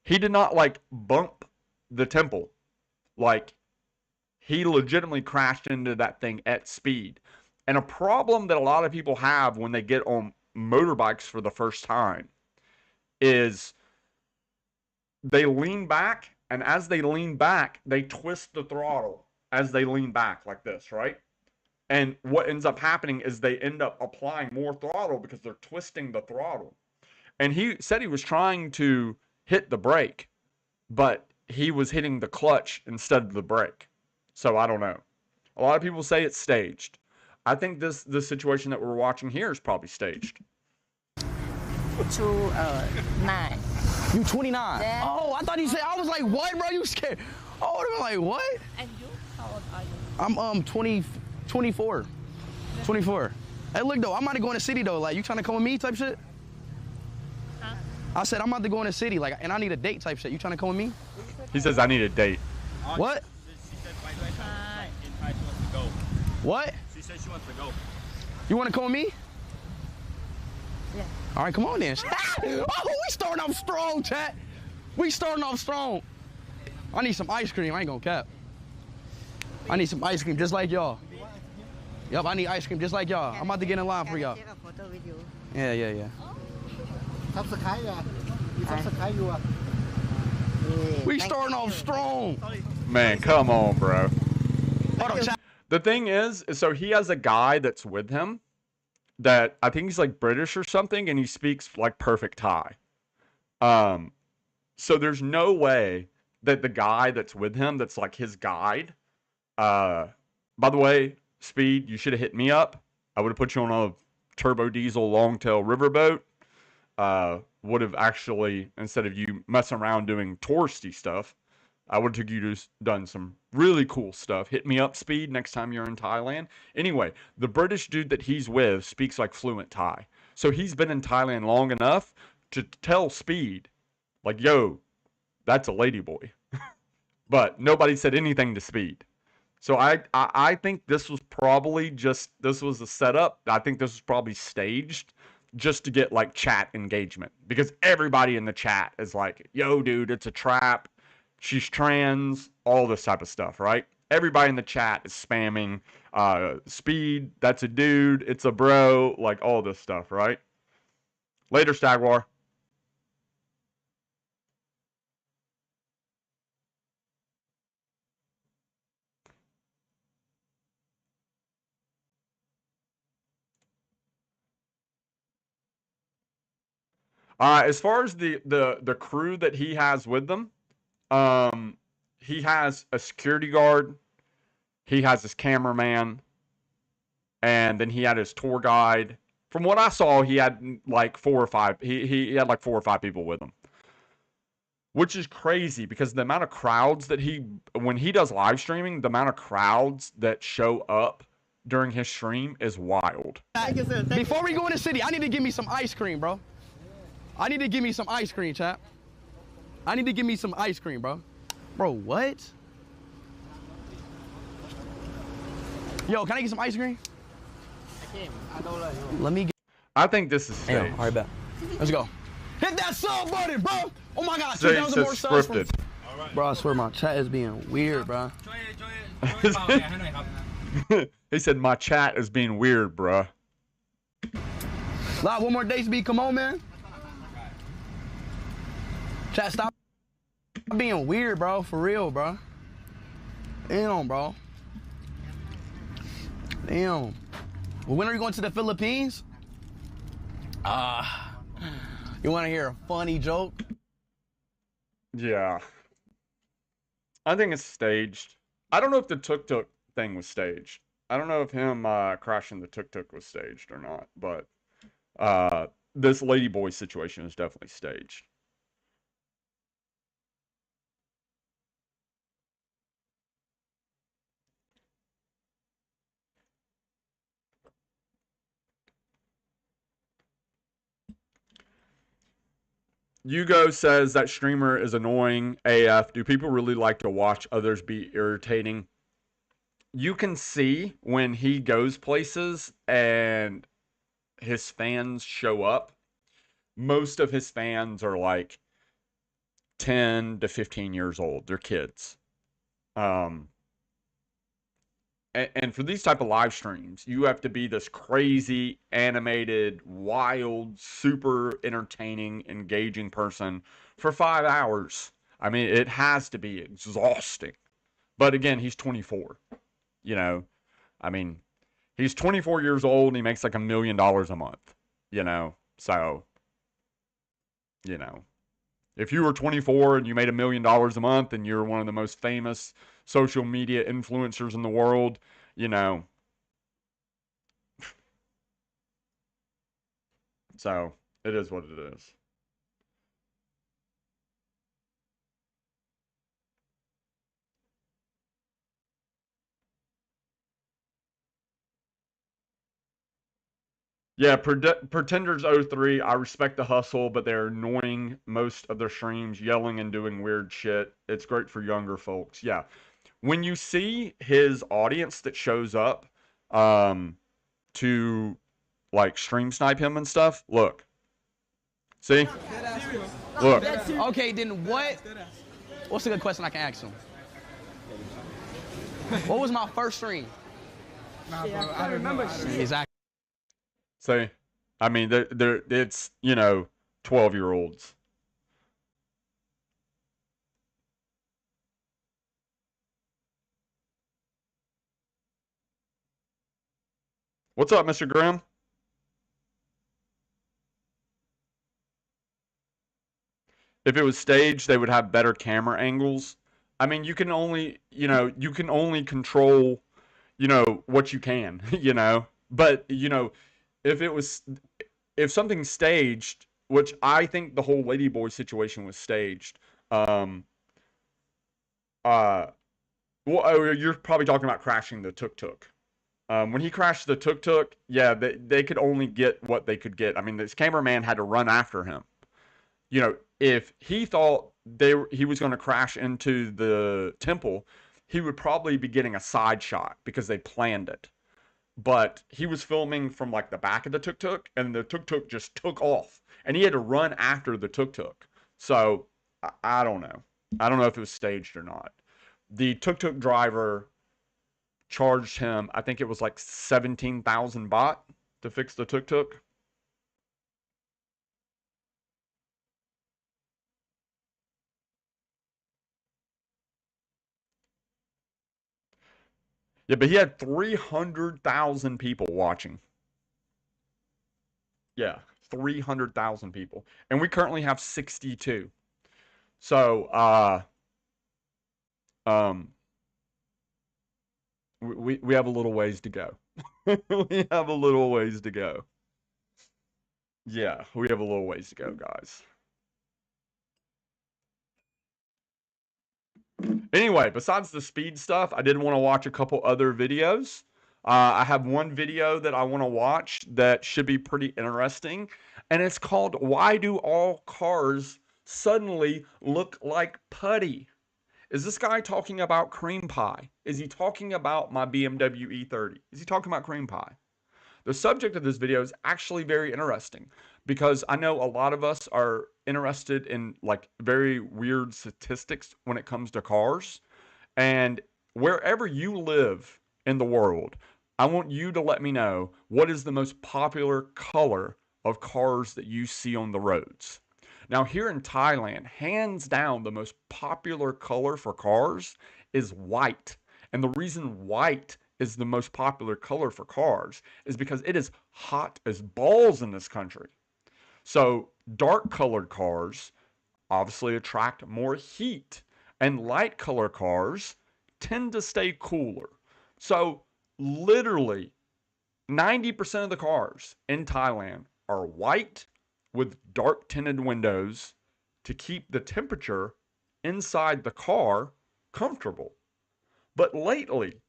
He did not like bump the temple. Like he legitimately crashed into that thing at speed. And a problem that a lot of people have when they get on motorbikes for the first time is they lean back, and as they lean back, they twist the throttle as they lean back like this, right? And what ends up happening is they end up applying more throttle because they're twisting the throttle. And he said he was trying to hit the brake, but he was hitting the clutch instead of the brake. So I don't know. A lot of people say it's staged. I think this situation that we're watching here is probably staged. 9. You 29. Yeah. Oh, I thought you said, I was like, what, bro? You scared? Oh, they were like, what? And you? How old are you? I'm 24. 24. Hey, look, though, I'm about to go in the city, though. Like, you trying to come with me type shit? Huh? I said, I'm about to go in the city, like, and I need a date type shit. You trying to come with me? He says, I need a date. What? She said, by the way, in Thai, she wants to go. What? She said she wants to go. You want to come with me? Yeah. All right, come on then. Oh, we starting off strong, chat. We starting off strong. I need some ice cream. I ain't gonna cap. I need some ice cream just like y'all. Yup, I need ice cream just like y'all. I'm about to get in line for y'all. Take a photo with you. Yeah. Subscribe à? You subscribe you à? We starting off strong. Man, come on, bro. Hold on, chat. The thing is, so he has a guy that's with him that I think he's like British or something, and he speaks like perfect Thai. So there's no way that the guy that's with him, that's like his guide. By the way, Speed, you should have hit me up. I would have put you on a turbo diesel longtail riverboat. Would have actually, instead of you messing around doing touristy stuff, I would have took you to done some really cool stuff. Hit me up, Speed, next time you're in Thailand. Anyway, the British dude that he's with speaks like fluent Thai. So he's been in Thailand long enough to tell Speed, like, yo, that's a ladyboy. But nobody said anything to Speed. So I think this was probably this was a setup. I think this was probably staged just to get like chat engagement. Because everybody in the chat is like, yo, dude, it's a trap. She's trans, all this type of stuff, right? Everybody in the chat is spamming Speed, that's a dude, it's a bro, like all this stuff, right? Later, Stagwar. As far as the crew that he has with them, he has a security guard, he has his cameraman, and then he had his tour guide. From what I saw, he had like 4 or 5. He had like 4 or 5 people with him, which is crazy because the amount of crowds that when he does live streaming, the amount of crowds that show up during his stream is wild. Before we go in the city, I need to give me some ice cream, bro. I need to give me some ice cream, chap. I need to give me some ice cream, bro. Bro, what? Yo, can I get some ice cream? Let me get. I think this is Yeah, staged. all right, bet. Let's go. Hit that sub button, bro. Oh my God, Staged 2,000 more is subs. scripted. Bro, I swear my chat is being weird, bro. He said my chat is being weird, bruh. Live, one more day, Speed. Come on, man. Chat, stop being weird, bro. For real, bro. Damn, bro. Damn. Well, when are you going to the Philippines? You want to hear a funny joke? Yeah. I think it's staged. I don't know if the tuk-tuk thing was staged. I don't know if him crashing the tuk-tuk was staged or not, but this ladyboy situation is definitely staged. Hugo says that streamer is annoying AF. Do people really like to watch others be irritating? You can see when he goes places and his fans show up. Most of his fans are like 10 to 15 years old. They're kids. And for these type of live streams, you have to be this crazy, animated, wild, super entertaining, engaging person for 5 hours. I mean, it has to be exhausting. But again, he's 24. You know, I mean, He's 24 years old and he makes like $1 million a month, you know? So, you know, if you were 24 and you made $1 million a month and you're one of the most famous social media influencers in the world, you know, so it is what it is. Yeah, Pretenders 03, I respect the hustle, but they're annoying most of their streams, yelling and doing weird shit. It's great for younger folks. Yeah. When you see his audience that shows up to like stream snipe him and stuff, look. See? Look. Okay, then what? What's a good question I can ask him? What was my first stream? I remember shit. Exactly. See? I mean, it's, you know, 12-year-olds. What's up, Mr. Grimm? If it was staged, they would have better camera angles. I mean, you can only, you know, you can only control, you know, what you can, you know. But, you know, if it was, if something's staged, which I think the whole Ladyboy situation was staged, well, oh, you're probably talking about crashing the tuk-tuk. When he crashed the tuk-tuk, yeah, they could only get what they could get. I mean, this cameraman had to run after him. You know, if he thought he was going to crash into the temple, he would probably be getting a side shot because they planned it. But he was filming from like the back of the tuk-tuk, and the tuk-tuk just took off, and he had to run after the tuk-tuk. So I don't know. I don't know if it was staged or not. The tuk-tuk driver charged him, I think it was like 17,000 baht to fix the tuk-tuk. Yeah, but he had 300,000 people watching. Yeah, 300,000 people. And we currently have 62. So, um, we have a little ways to go. We have a little ways to go. Yeah, we have a little ways to go, guys. Anyway, besides the speed stuff, I did want to watch a couple other videos. I have one video that I want to watch that should be pretty interesting, and it's called "Why Do All Cars Suddenly Look Like Putty?" Is this guy talking about cream pie? Is he talking about my BMW E30? Is he talking about cream pie? The subject of this video is actually very interesting because I know a lot of us are interested in like very weird statistics when it comes to cars. And wherever you live in the world, I want you to let me know what is the most popular color of cars that you see on the roads. Now, here in Thailand, hands down, the most popular color for cars is white. And the reason white is the most popular color for cars is because it is hot as balls in this country. So, dark colored cars obviously attract more heat, and light color cars tend to stay cooler. So, literally, 90% of the cars in Thailand are white with dark tinted windows to keep the temperature inside the car comfortable. But lately,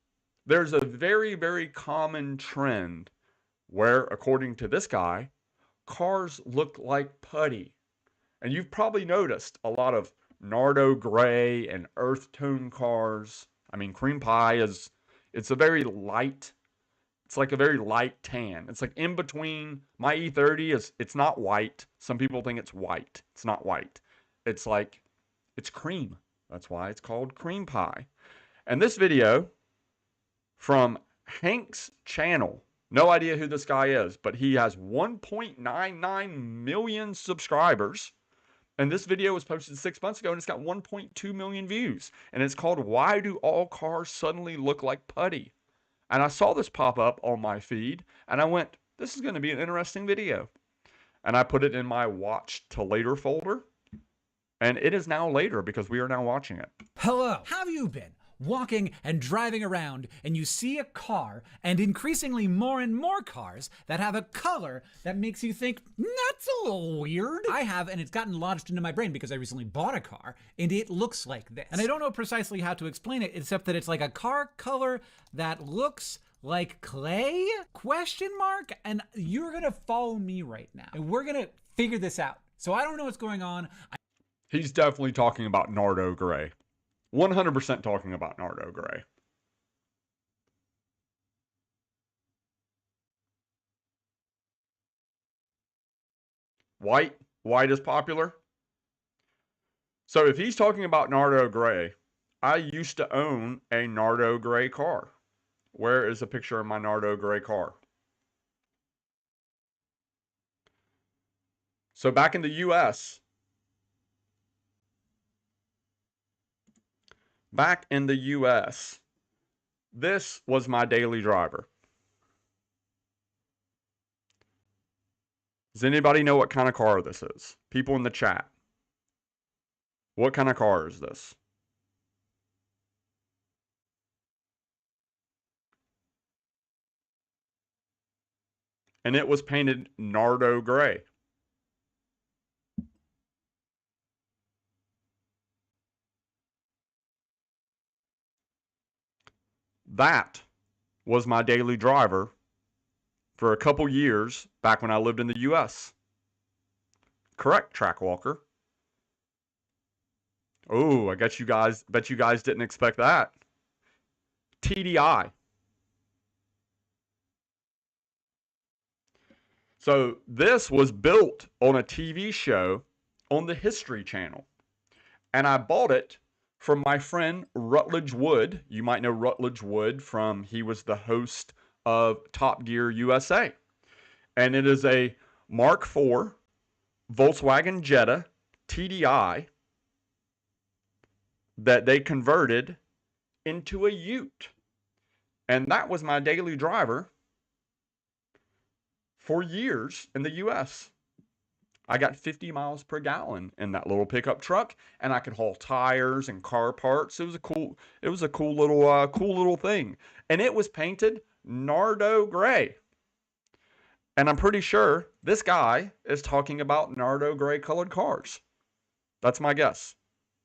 there's a very, very common trend where, according to this guy, cars look like putty. And you've probably noticed a lot of Nardo gray and earth tone cars. I mean, cream pie it's a very light, it's like a very light tan. It's like in between. My E30 it's not white. Some people think it's white. It's not white. It's like, it's cream. That's why it's called cream pie. And this video from Hank's channel, no idea who this guy is, but he has 1.99 million subscribers. And this video was posted 6 months ago, and it's got 1.2 million views. And it's called "Why Do All Cars Suddenly Look Like Putty?" And I saw this pop up on my feed, and I went, this is going to be an interesting video. And I put it in my watch to later folder, and it is now later because we are now watching it. Hello. How have you been? Walking and driving around, and you see a car, and increasingly more and more cars that have a color that makes you think, that's a little weird. I have, and it's gotten lodged into my brain because I recently bought a car, and it looks like this. And I don't know precisely how to explain it, except that it's like a car color that looks like clay? Question mark? And you're gonna follow me right now, and we're gonna figure this out. So I don't know what's going on. He's definitely talking about Nardo Gray. 100% talking about Nardo Gray. White is popular. So if he's talking about Nardo Gray, I used to own a Nardo Gray car. Where is a picture of my Nardo Gray car? So back in the US, this was my daily driver. Does anybody know what kind of car this is? People in the chat. What kind of car is this? And it was painted Nardo Gray. That was my daily driver for a couple years back when I lived in the US. Correct, Track Walker. Oh, I bet you guys didn't expect that. TDI. So this was built on a TV show on the History Channel. And I bought it from my friend Rutledge Wood. You might know Rutledge Wood from, he was the host of Top Gear USA. And it is a Mark IV Volkswagen Jetta TDI that they converted into a Ute. And that was my daily driver for years in the US. I got 50 miles per gallon in that little pickup truck, and I could haul tires and car parts. It was a cool little thing. And it was painted Nardo Gray. And I'm pretty sure this guy is talking about Nardo Gray colored cars. That's my guess.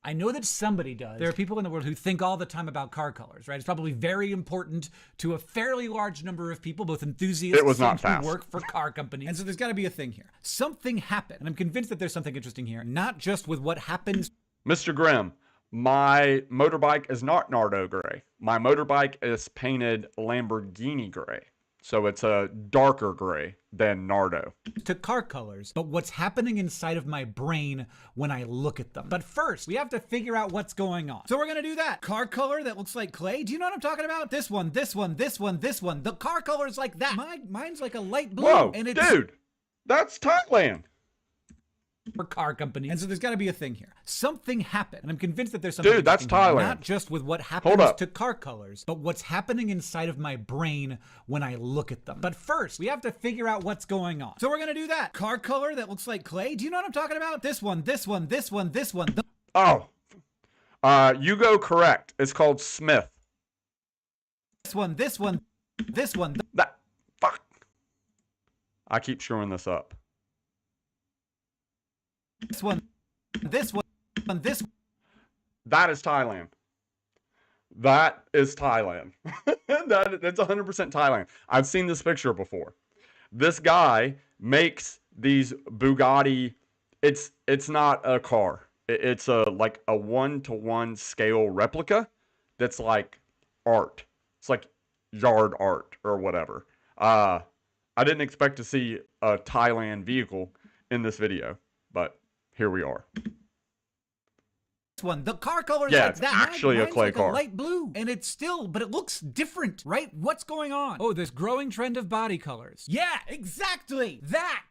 I know that somebody does. There are people in the world who think all the time about car colors, right? It's probably very important to a fairly large number of people, both enthusiasts and who work for car companies. And so there's got to be a thing here. Something happened, and I'm convinced that there's something interesting here, not just with what happens. Mr. Grimm, my motorbike is not Nardo Gray. My motorbike is painted Lamborghini Gray. So it's a darker gray than Nardo. To car colors, but what's happening inside of my brain when I look at them. But first, we have to figure out what's going on. So we're gonna do that. Car color that looks like clay. Do you know what I'm talking about? This one, this one, this one, this one. The car color is like that. Mine's like a light blue. Whoa, and it's dude, that's Thailand. For car companies. And so there's got to be a thing here. Something happened, and I'm convinced that there's something. Dude, that's Thailand. Not just with what happens to car colors, but what's happening inside of my brain when I look at them. But first, we have to figure out what's going on. So we're gonna do that. Car color that looks like clay. Do you know what I'm talking about? This one, this one, this one, this one. You go correct. It's called Smith. This one, this one, this one. Fuck. I keep screwing this up. This one, this one, this one. That is Thailand. That is Thailand. That's 100% Thailand. I've seen this picture before. This guy makes these Bugatti. It's not a car. It's like a 1-to-1 scale replica that's like art. It's like yard art or whatever. I didn't expect to see a Thailand vehicle in this video, but here we are. This one, the car color is yeah, like it's that. actually a clay like car. A light blue, and it's still, but it looks different, right? What's going on? Oh, this growing trend of body colors. Yeah, exactly. That.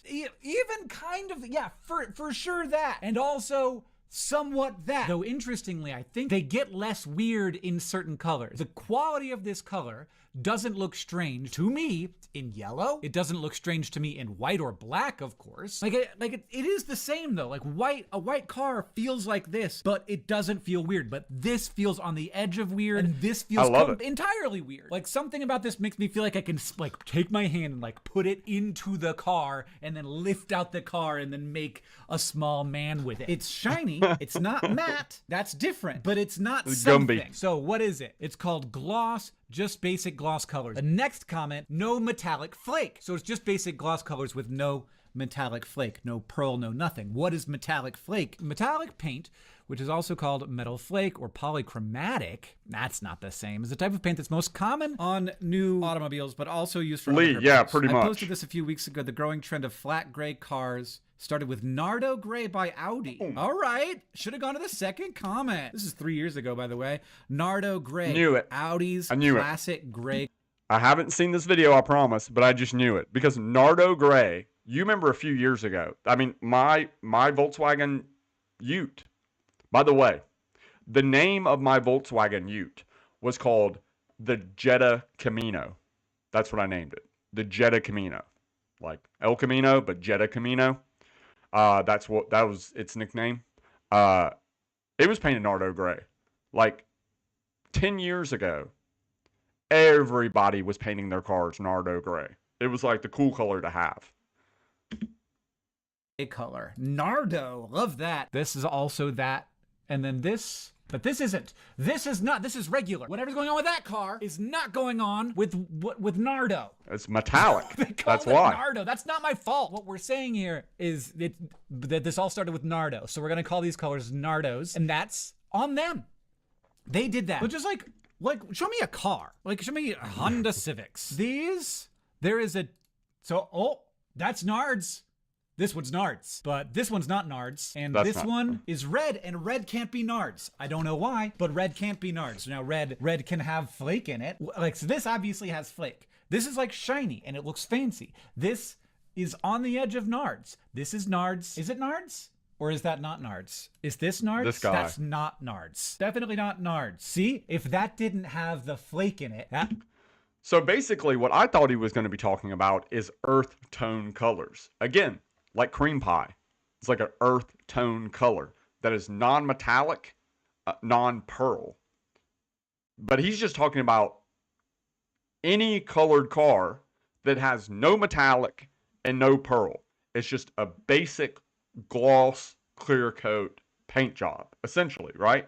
Even kind of, yeah, for sure that. And also somewhat that. Though interestingly, I think they get less weird in certain colors. The quality of this color doesn't look strange to me in yellow. It doesn't look strange to me in white or black, of course. It is the same though. Like a white car feels like this, but it doesn't feel weird. But this feels on the edge of weird, and this feels entirely weird. Like something about this makes me feel like I can like take my hand and like put it into the car and then lift out the car and then make a small man with it. It's shiny. It's not matte. That's different, but it's not something. Gumby. So what is it? It's called gloss. Just basic gloss colors. The next comment, no metallic flake. So it's just basic gloss colors with no metallic flake, no pearl, no nothing. What is metallic flake? Metallic paint, which is also called metal flake or polychromatic, that's not the same, is the type of paint that's most common on new automobiles, but also used for other purposes. Yeah, pretty much. I posted this a few weeks ago. The growing trend of flat gray cars started with Nardo Gray by Audi. All right, should have gone to the second comment. This is 3 years ago, by the way. Nardo Gray. Knew it. Audi's I knew classic gray. I haven't seen this video, I promise, but I just knew it because Nardo Gray. You remember a few years ago? I mean, my Volkswagen Ute. By the way, the name of my Volkswagen Ute was called the Jetta Camino. That's what I named it. The Jetta Camino, like El Camino, but Jetta Camino. That was its nickname. It was painted Nardo Gray. Like 10 years ago, everybody was painting their cars Nardo Gray. It was like the cool color to have. Color. Nardo. Love that. This is also that. And then this. But this isn't. This is not. This is regular. Whatever's going on with that car is not going on with Nardo. It's metallic. That's it why. Nardo. That's not my fault. What we're saying here is that this all started with Nardo. So we're going to call these colors Nardos. And that's on them. They did that. But just like, show me a car. Like, show me Honda Civics. These, there is a, that's Nards. This one's Nards, but this one's not Nards. And this one is red, and red can't be Nards. I don't know why, but red can't be Nards. Now, red can have flake in it. Like, so this obviously has flake. This is like shiny, and it looks fancy. This is on the edge of Nards. This is Nards. Is it Nards? Or is that not Nards? Is this Nards? This guy. That's not Nards. Definitely not Nards. See, if that didn't have the flake in it, So basically, what I thought he was going to be talking about is earth tone colors. Again, like cream pie. It's like an earth tone color that is non-metallic, non-pearl. But he's just talking about any colored car that has no metallic and no pearl. It's just a basic gloss clear coat paint job, essentially, right?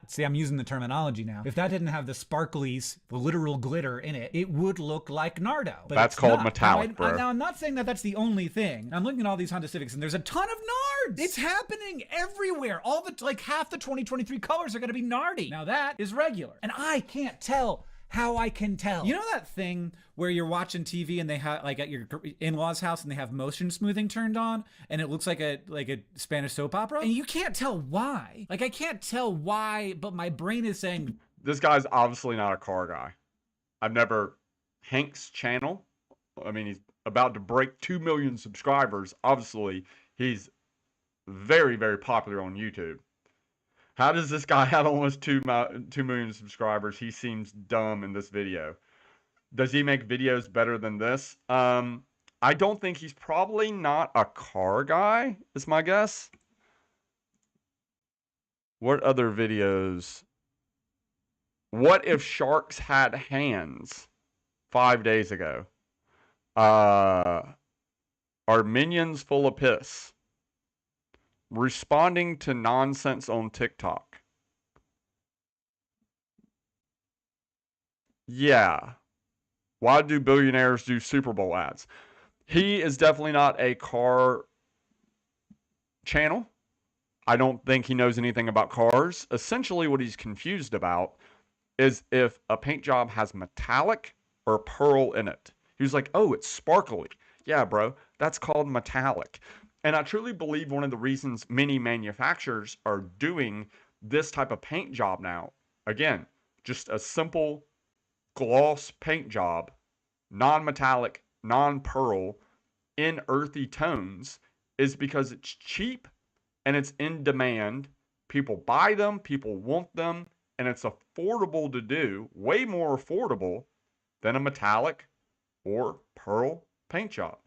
See, I'm using the terminology now. If that didn't have the sparklies, the literal glitter in it, it would look like Nardo. But that's called metallic, bro. Now, I'm not saying that that's the only thing. I'm looking at all these Honda Civics, and there's a ton of Nards. It's happening everywhere. Like half the 2023 colors are going to be Nardy. Now, that is regular. And I can't tell how I can tell. You know that thing where you're watching TV and they have, like, at your in-laws' house and they have motion smoothing turned on and it looks like a Spanish soap opera? And you can't tell why. Like, I can't tell why, but my brain is saying... This guy's obviously not a car guy. I've never... Hank's channel, I mean, he's about to break 2 million subscribers. Obviously, he's very, very popular on YouTube. How does this guy have almost 2 million subscribers? He seems dumb in this video. Does he make videos better than this? I don't think he's probably not a car guy, is my guess. What other videos? What if sharks had hands 5 days ago? Are minions full of piss? Responding to nonsense on TikTok. Yeah. Why do billionaires do Super Bowl ads? He is definitely not a car channel. I don't think he knows anything about cars. Essentially, what he's confused about is if a paint job has metallic or pearl in it. He was like, oh, it's sparkly. Yeah, bro, that's called metallic. And I truly believe one of the reasons many manufacturers are doing this type of paint job now, again, just a simple gloss paint job, non-metallic, non-pearl, in earthy tones is because it's cheap and it's in demand. People buy them, people want them, and it's affordable to do, way more affordable than a metallic or pearl paint job.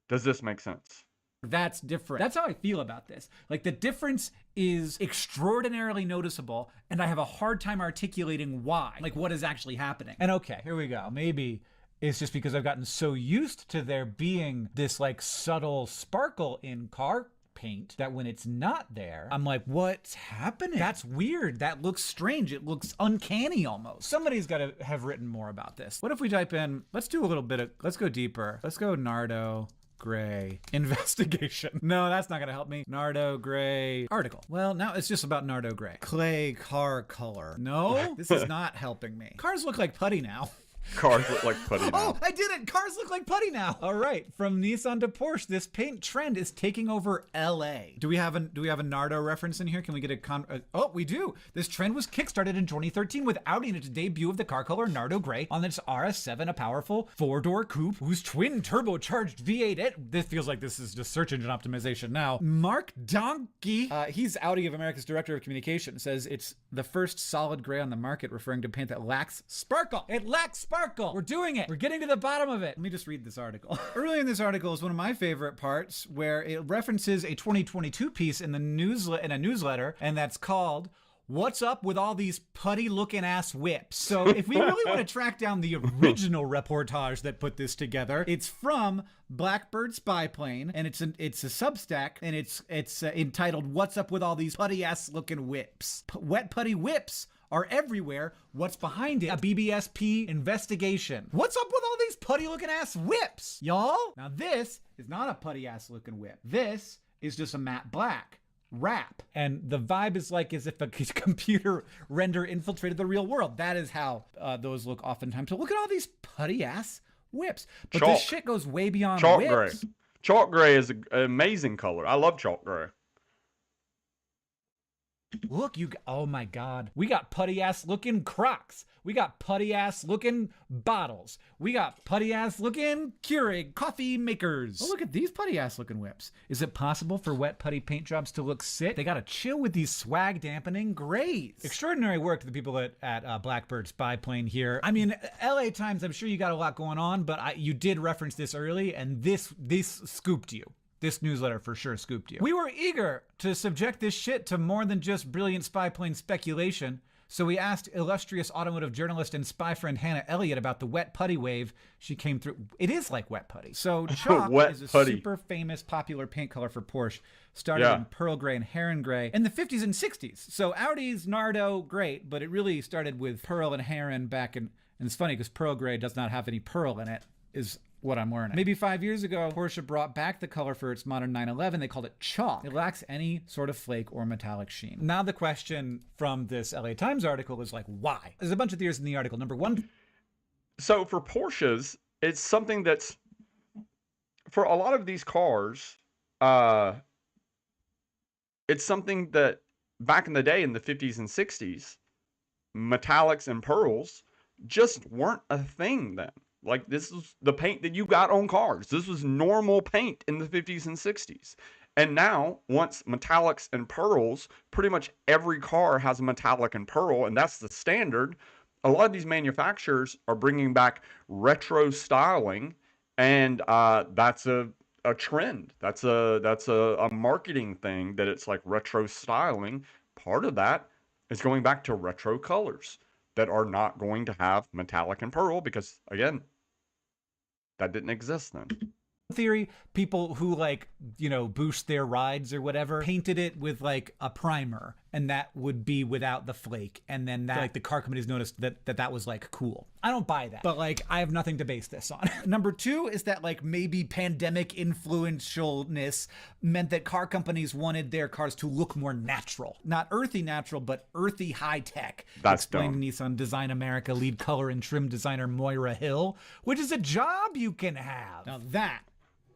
Does this make sense? That's different. That's how I feel about this. Like, the difference is extraordinarily noticeable, and I have a hard time articulating why. Like, what is actually happening. And okay, here we go. Maybe it's just because I've gotten so used to there being this like subtle sparkle in car paint that when it's not there, I'm like, what's happening? That's weird. That looks strange. It looks uncanny almost. Somebody's got to have written more about this. What if we type in, let's do a little bit of, let's go deeper. Let's go Nardo Gray investigation. No, that's not gonna help me. Nardo Gray article. Well, now it's just about Nardo Gray. Clay car color. No, this is not helping me. Cars look like putty now. Cars look like putty now. Oh, I did it! Cars look like putty now. All right, from Nissan to Porsche, this paint trend is taking over LA. Do we have a Nardo reference in here? Can we get a oh, we do. This trend was kickstarted in 2013 with Audi in its debut of the car color Nardo Gray on its RS7, a powerful four-door coupe whose twin turbocharged V8. This feels like this is just search engine optimization now. Mark Donkey, he's Audi of America's director of communication, says it's the first solid gray on the market, referring to paint that lacks sparkle. It lacks sparkle. We're doing it. We're getting to the bottom of it. Let me just read this article. Early in this article is one of my favorite parts where it references a 2022 piece in a newsletter, and that's called "What's Up with All These Putty Looking Ass Whips?" So if we really want to track down the original reportage that put this together, it's from Blackbird Spyplane, and it's a Substack, and it's entitled "What's Up with All These Putty Ass Looking Whips?" Wet putty whips are everywhere. What's behind it? A BBSP investigation. What's up with all these putty looking ass whips, y'all? Now this is not a putty ass looking whip. This is just a matte black wrap. And the vibe is like as if a computer render infiltrated the real world. That is how those look oftentimes. So look at all these putty ass whips. But this shit goes way beyond chalk whips. Gray. Chalk gray is an amazing color. I love chalk gray. Look, oh my God. We got putty ass looking Crocs. We got putty ass looking bottles. We got putty ass looking Keurig coffee makers. Oh, look at these putty ass looking whips. Is it possible for wet putty paint jobs to look sick? They gotta chill with these swag dampening grays. Extraordinary work to the people at Blackbird Spyplane here. I mean, LA Times, I'm sure you got a lot going on, but you did reference this early, and this scooped you. This newsletter for sure scooped you. We were eager to subject this shit to more than just brilliant spyplane speculation, so we asked illustrious automotive journalist and spy friend Hannah Elliott about the wet putty wave. She came through. It is like wet putty. So chalk is a super famous popular paint color for Porsche, started in pearl gray and heron gray in the 50s and 60s. So Audi's Nardo, great, but it really started with pearl and heron back in, and it's funny because pearl gray does not have any pearl in it, is what I'm wearing. Maybe 5 years ago, Porsche brought back the color for its modern 911. They called it chalk. It lacks any sort of flake or metallic sheen. Now the question from this LA Times article is like, why? There's a bunch of theories in the article. Number one. So for Porsches, it's something that's, for a lot of these cars, it's something that back in the day in the 50s and 60s, metallics and pearls just weren't a thing then. Like, this is the paint that you got on cars. This was normal paint in the 50s and 60s. And now, once metallics and pearls, pretty much every car has a metallic and pearl, and that's the standard. A lot of these manufacturers are bringing back retro styling, and that's a trend. That's a marketing thing, that it's like retro styling. Part of that is going back to retro colors that are not going to have metallic and pearl because, again, that didn't exist then. Theory, people who boost their rides or whatever painted it with like a primer, and that would be without the flake, and then that the car companies noticed that was like cool. I don't buy that, but like I have nothing to base this on. Number two is that like maybe pandemic influentialness meant that car companies wanted their cars to look more natural, not earthy natural, but earthy high tech. That's explained Nissan Design America lead color and trim designer Moira Hill, which is a job you can have. Now that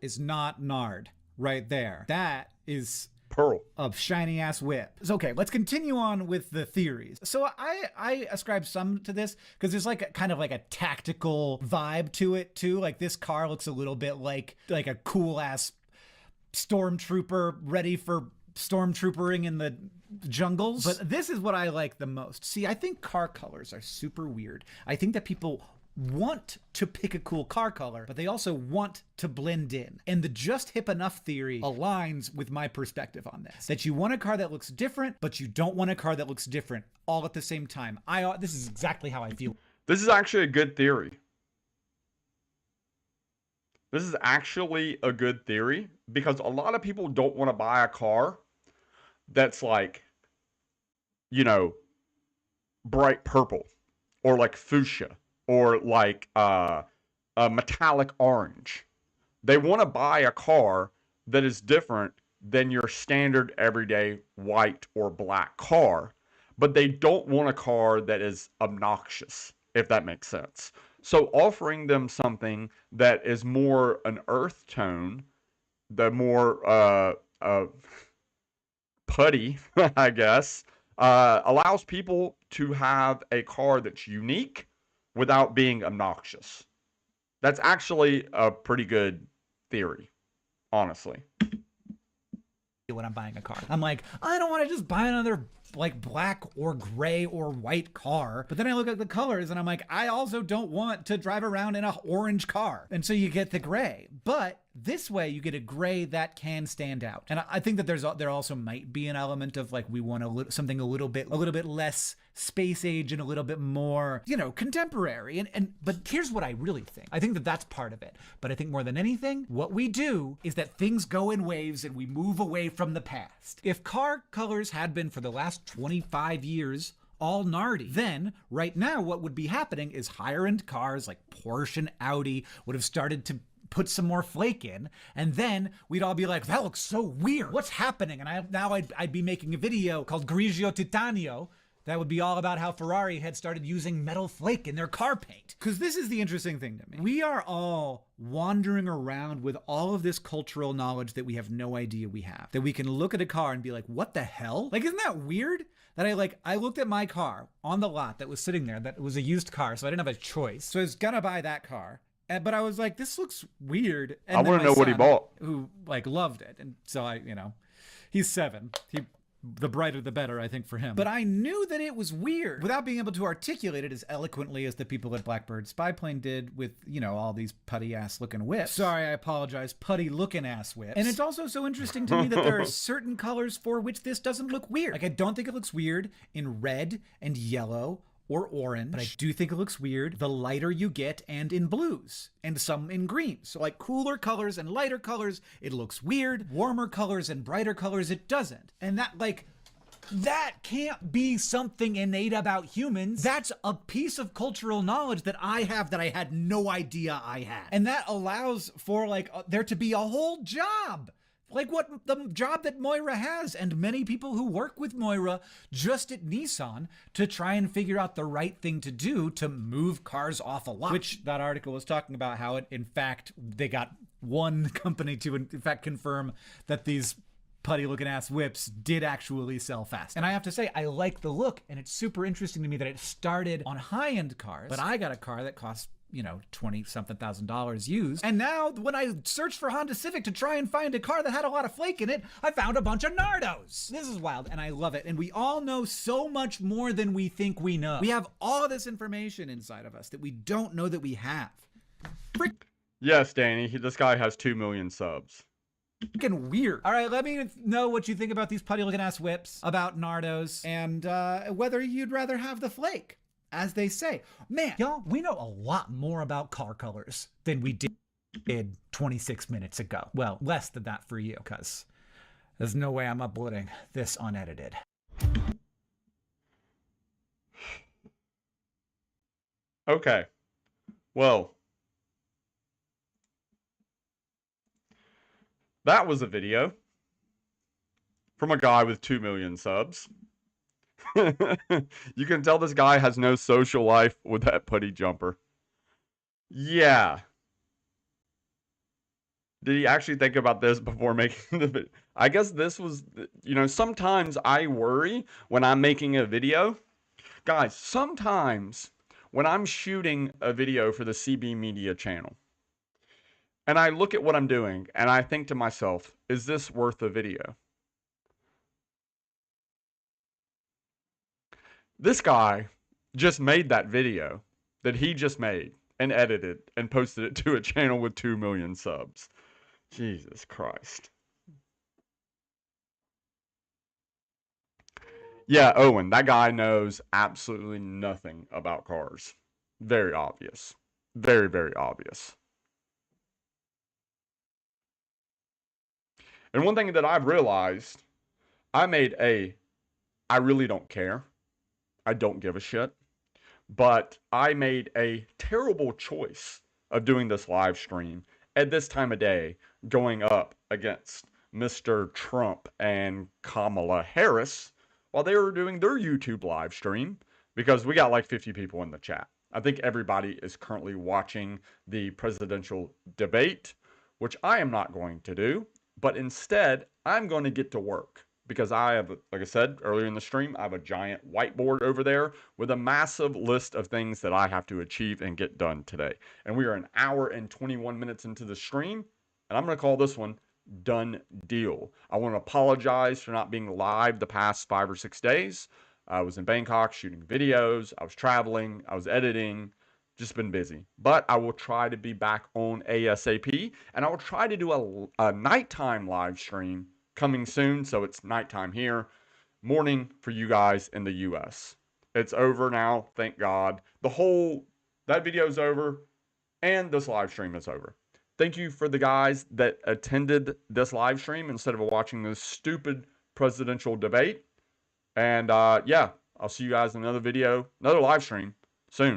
is not Nard right there. That is Pearl. of shiny ass whips. Okay, let's continue on with the theories. So I ascribe some to this because there's like kind of like a tactical vibe to it too. Like this car looks a little bit like a cool ass stormtrooper ready for stormtroopering in the jungles. But this is what I like the most. See, I think car colors are super weird. I think that people want to pick a cool car color, but they also want to blend in. And the just hip enough theory aligns with my perspective on this. That you want a car that looks different, but you don't want a car that looks different all at the same time. This is exactly how I feel. This is actually a good theory. This is actually a good theory because a lot of people don't want to buy a car that's like, you know, bright purple or like fuchsia or like a metallic orange. They want to buy a car that is different than your standard everyday white or black car, but they don't want a car that is obnoxious, if that makes sense. So offering them something that is more an earth tone, the more putty, I guess, allows people to have a car that's unique without being obnoxious. That's actually a pretty good theory, honestly. When I'm buying a car, I'm like, I don't want to just buy another like black or gray or white car. But then I look at the colors and I'm like, I also don't want to drive around in an orange car. And so you get the gray. But this way you get a gray that can stand out. And I think that there also might be an element of like, we want something a little bit less space age and a little bit more, you know, contemporary. But here's what I really think. I think that that's part of it. But I think more than anything, what we do is that things go in waves and we move away from the past. If car colors had been for the last 25 years all nardy, then right now what would be happening is higher end cars like Porsche and Audi would have started to put some more flake in, and then we'd all be like, that looks so weird. What's happening? And I'd be making a video called Grigio Titanio that would be all about how Ferrari had started using metal flake in their car paint. Because this is the interesting thing to me. We are all wandering around with all of this cultural knowledge that we have no idea we have. That we can look at a car and be like, what the hell? Like, isn't that weird? That I looked at my car on the lot that was sitting there, that was a used car, so I didn't have a choice. So I was gonna buy that car. But I was like, this looks weird. And I want to know what he bought. Who like loved it. And so he's 7. The brighter the better, I think, for him. But I knew that it was weird without being able to articulate it as eloquently as the people at Blackbird Spyplane did with, all these putty ass looking whips. Sorry, I apologize. Putty looking ass whips. And it's also so interesting to me that there are certain colors for which this doesn't look weird. Like, I don't think it looks weird in red and yellow or orange, but I do think it looks weird the lighter you get and in blues and some in greens. So like cooler colors and lighter colors, it looks weird. Warmer colors and brighter colors, it doesn't. And that can't be something innate about humans. That's a piece of cultural knowledge that I have that I had no idea I had. And that allows for there to be a whole job. Like what the job that Moira has and many people who work with Moira just at Nissan to try and figure out the right thing to do to move cars off a lot. Which that article was talking about how in fact, they got one company to in fact confirm that these putty looking ass whips did actually sell fast. And I have to say, I like the look, and it's super interesting to me that it started on high-end cars, but I got a car that costs $20-something thousand used. And now when I searched for Honda Civic to try and find a car that had a lot of flake in it, I found a bunch of Nardos. This is wild and I love it. And we all know so much more than we think we know. We have all this information inside of us that we don't know that we have. Yes, Danny, this guy has 2 million subs. Freaking weird. All right, let me know what you think about these putty looking ass whips, about Nardos, and whether you'd rather have the flake. As they say, man, y'all, we know a lot more about car colors than we did 26 minutes ago. Well, less than that for you, because there's no way I'm uploading this unedited. Okay. Well, that was a video from a guy with 2 million subs. You can tell this guy has no social life with that putty jumper. Yeah. Did he actually think about this before making the video? I guess this was, you know, sometimes I worry when I'm making a video. Guys, sometimes when I'm shooting a video for the CB Media channel, and I look at what I'm doing, and I think to myself, is this worth a video? This guy just made that video that he just made and edited and posted it to a channel with 2 million subs. Jesus Christ. Yeah, Owen, that guy knows absolutely nothing about cars. Very obvious. Very, very obvious. And one thing that I've realized, I really don't care. I don't give a shit. But I made a terrible choice of doing this live stream at this time of day, going up against Mr. Trump and Kamala Harris while they were doing their YouTube live stream, because we got like 50 people in the chat. I think everybody is currently watching the presidential debate, which I am not going to do, but instead I'm going to get to work. Because I have, like I said earlier in the stream, I have a giant whiteboard over there with a massive list of things that I have to achieve and get done today. And we are an hour and 21 minutes into the stream, and I'm going to call this one Done Deal. I want to apologize for not being live the past 5 or 6 days. I was in Bangkok shooting videos, I was traveling, I was editing, just been busy. But I will try to be back on ASAP, and I will try to do a nighttime live stream coming soon, so it's nighttime here, morning for you guys in the US. It's over now, thank God. That video's over, and this live stream is over. Thank you for the guys that attended this live stream instead of watching this stupid presidential debate. And yeah, I'll see you guys in another video, another live stream soon.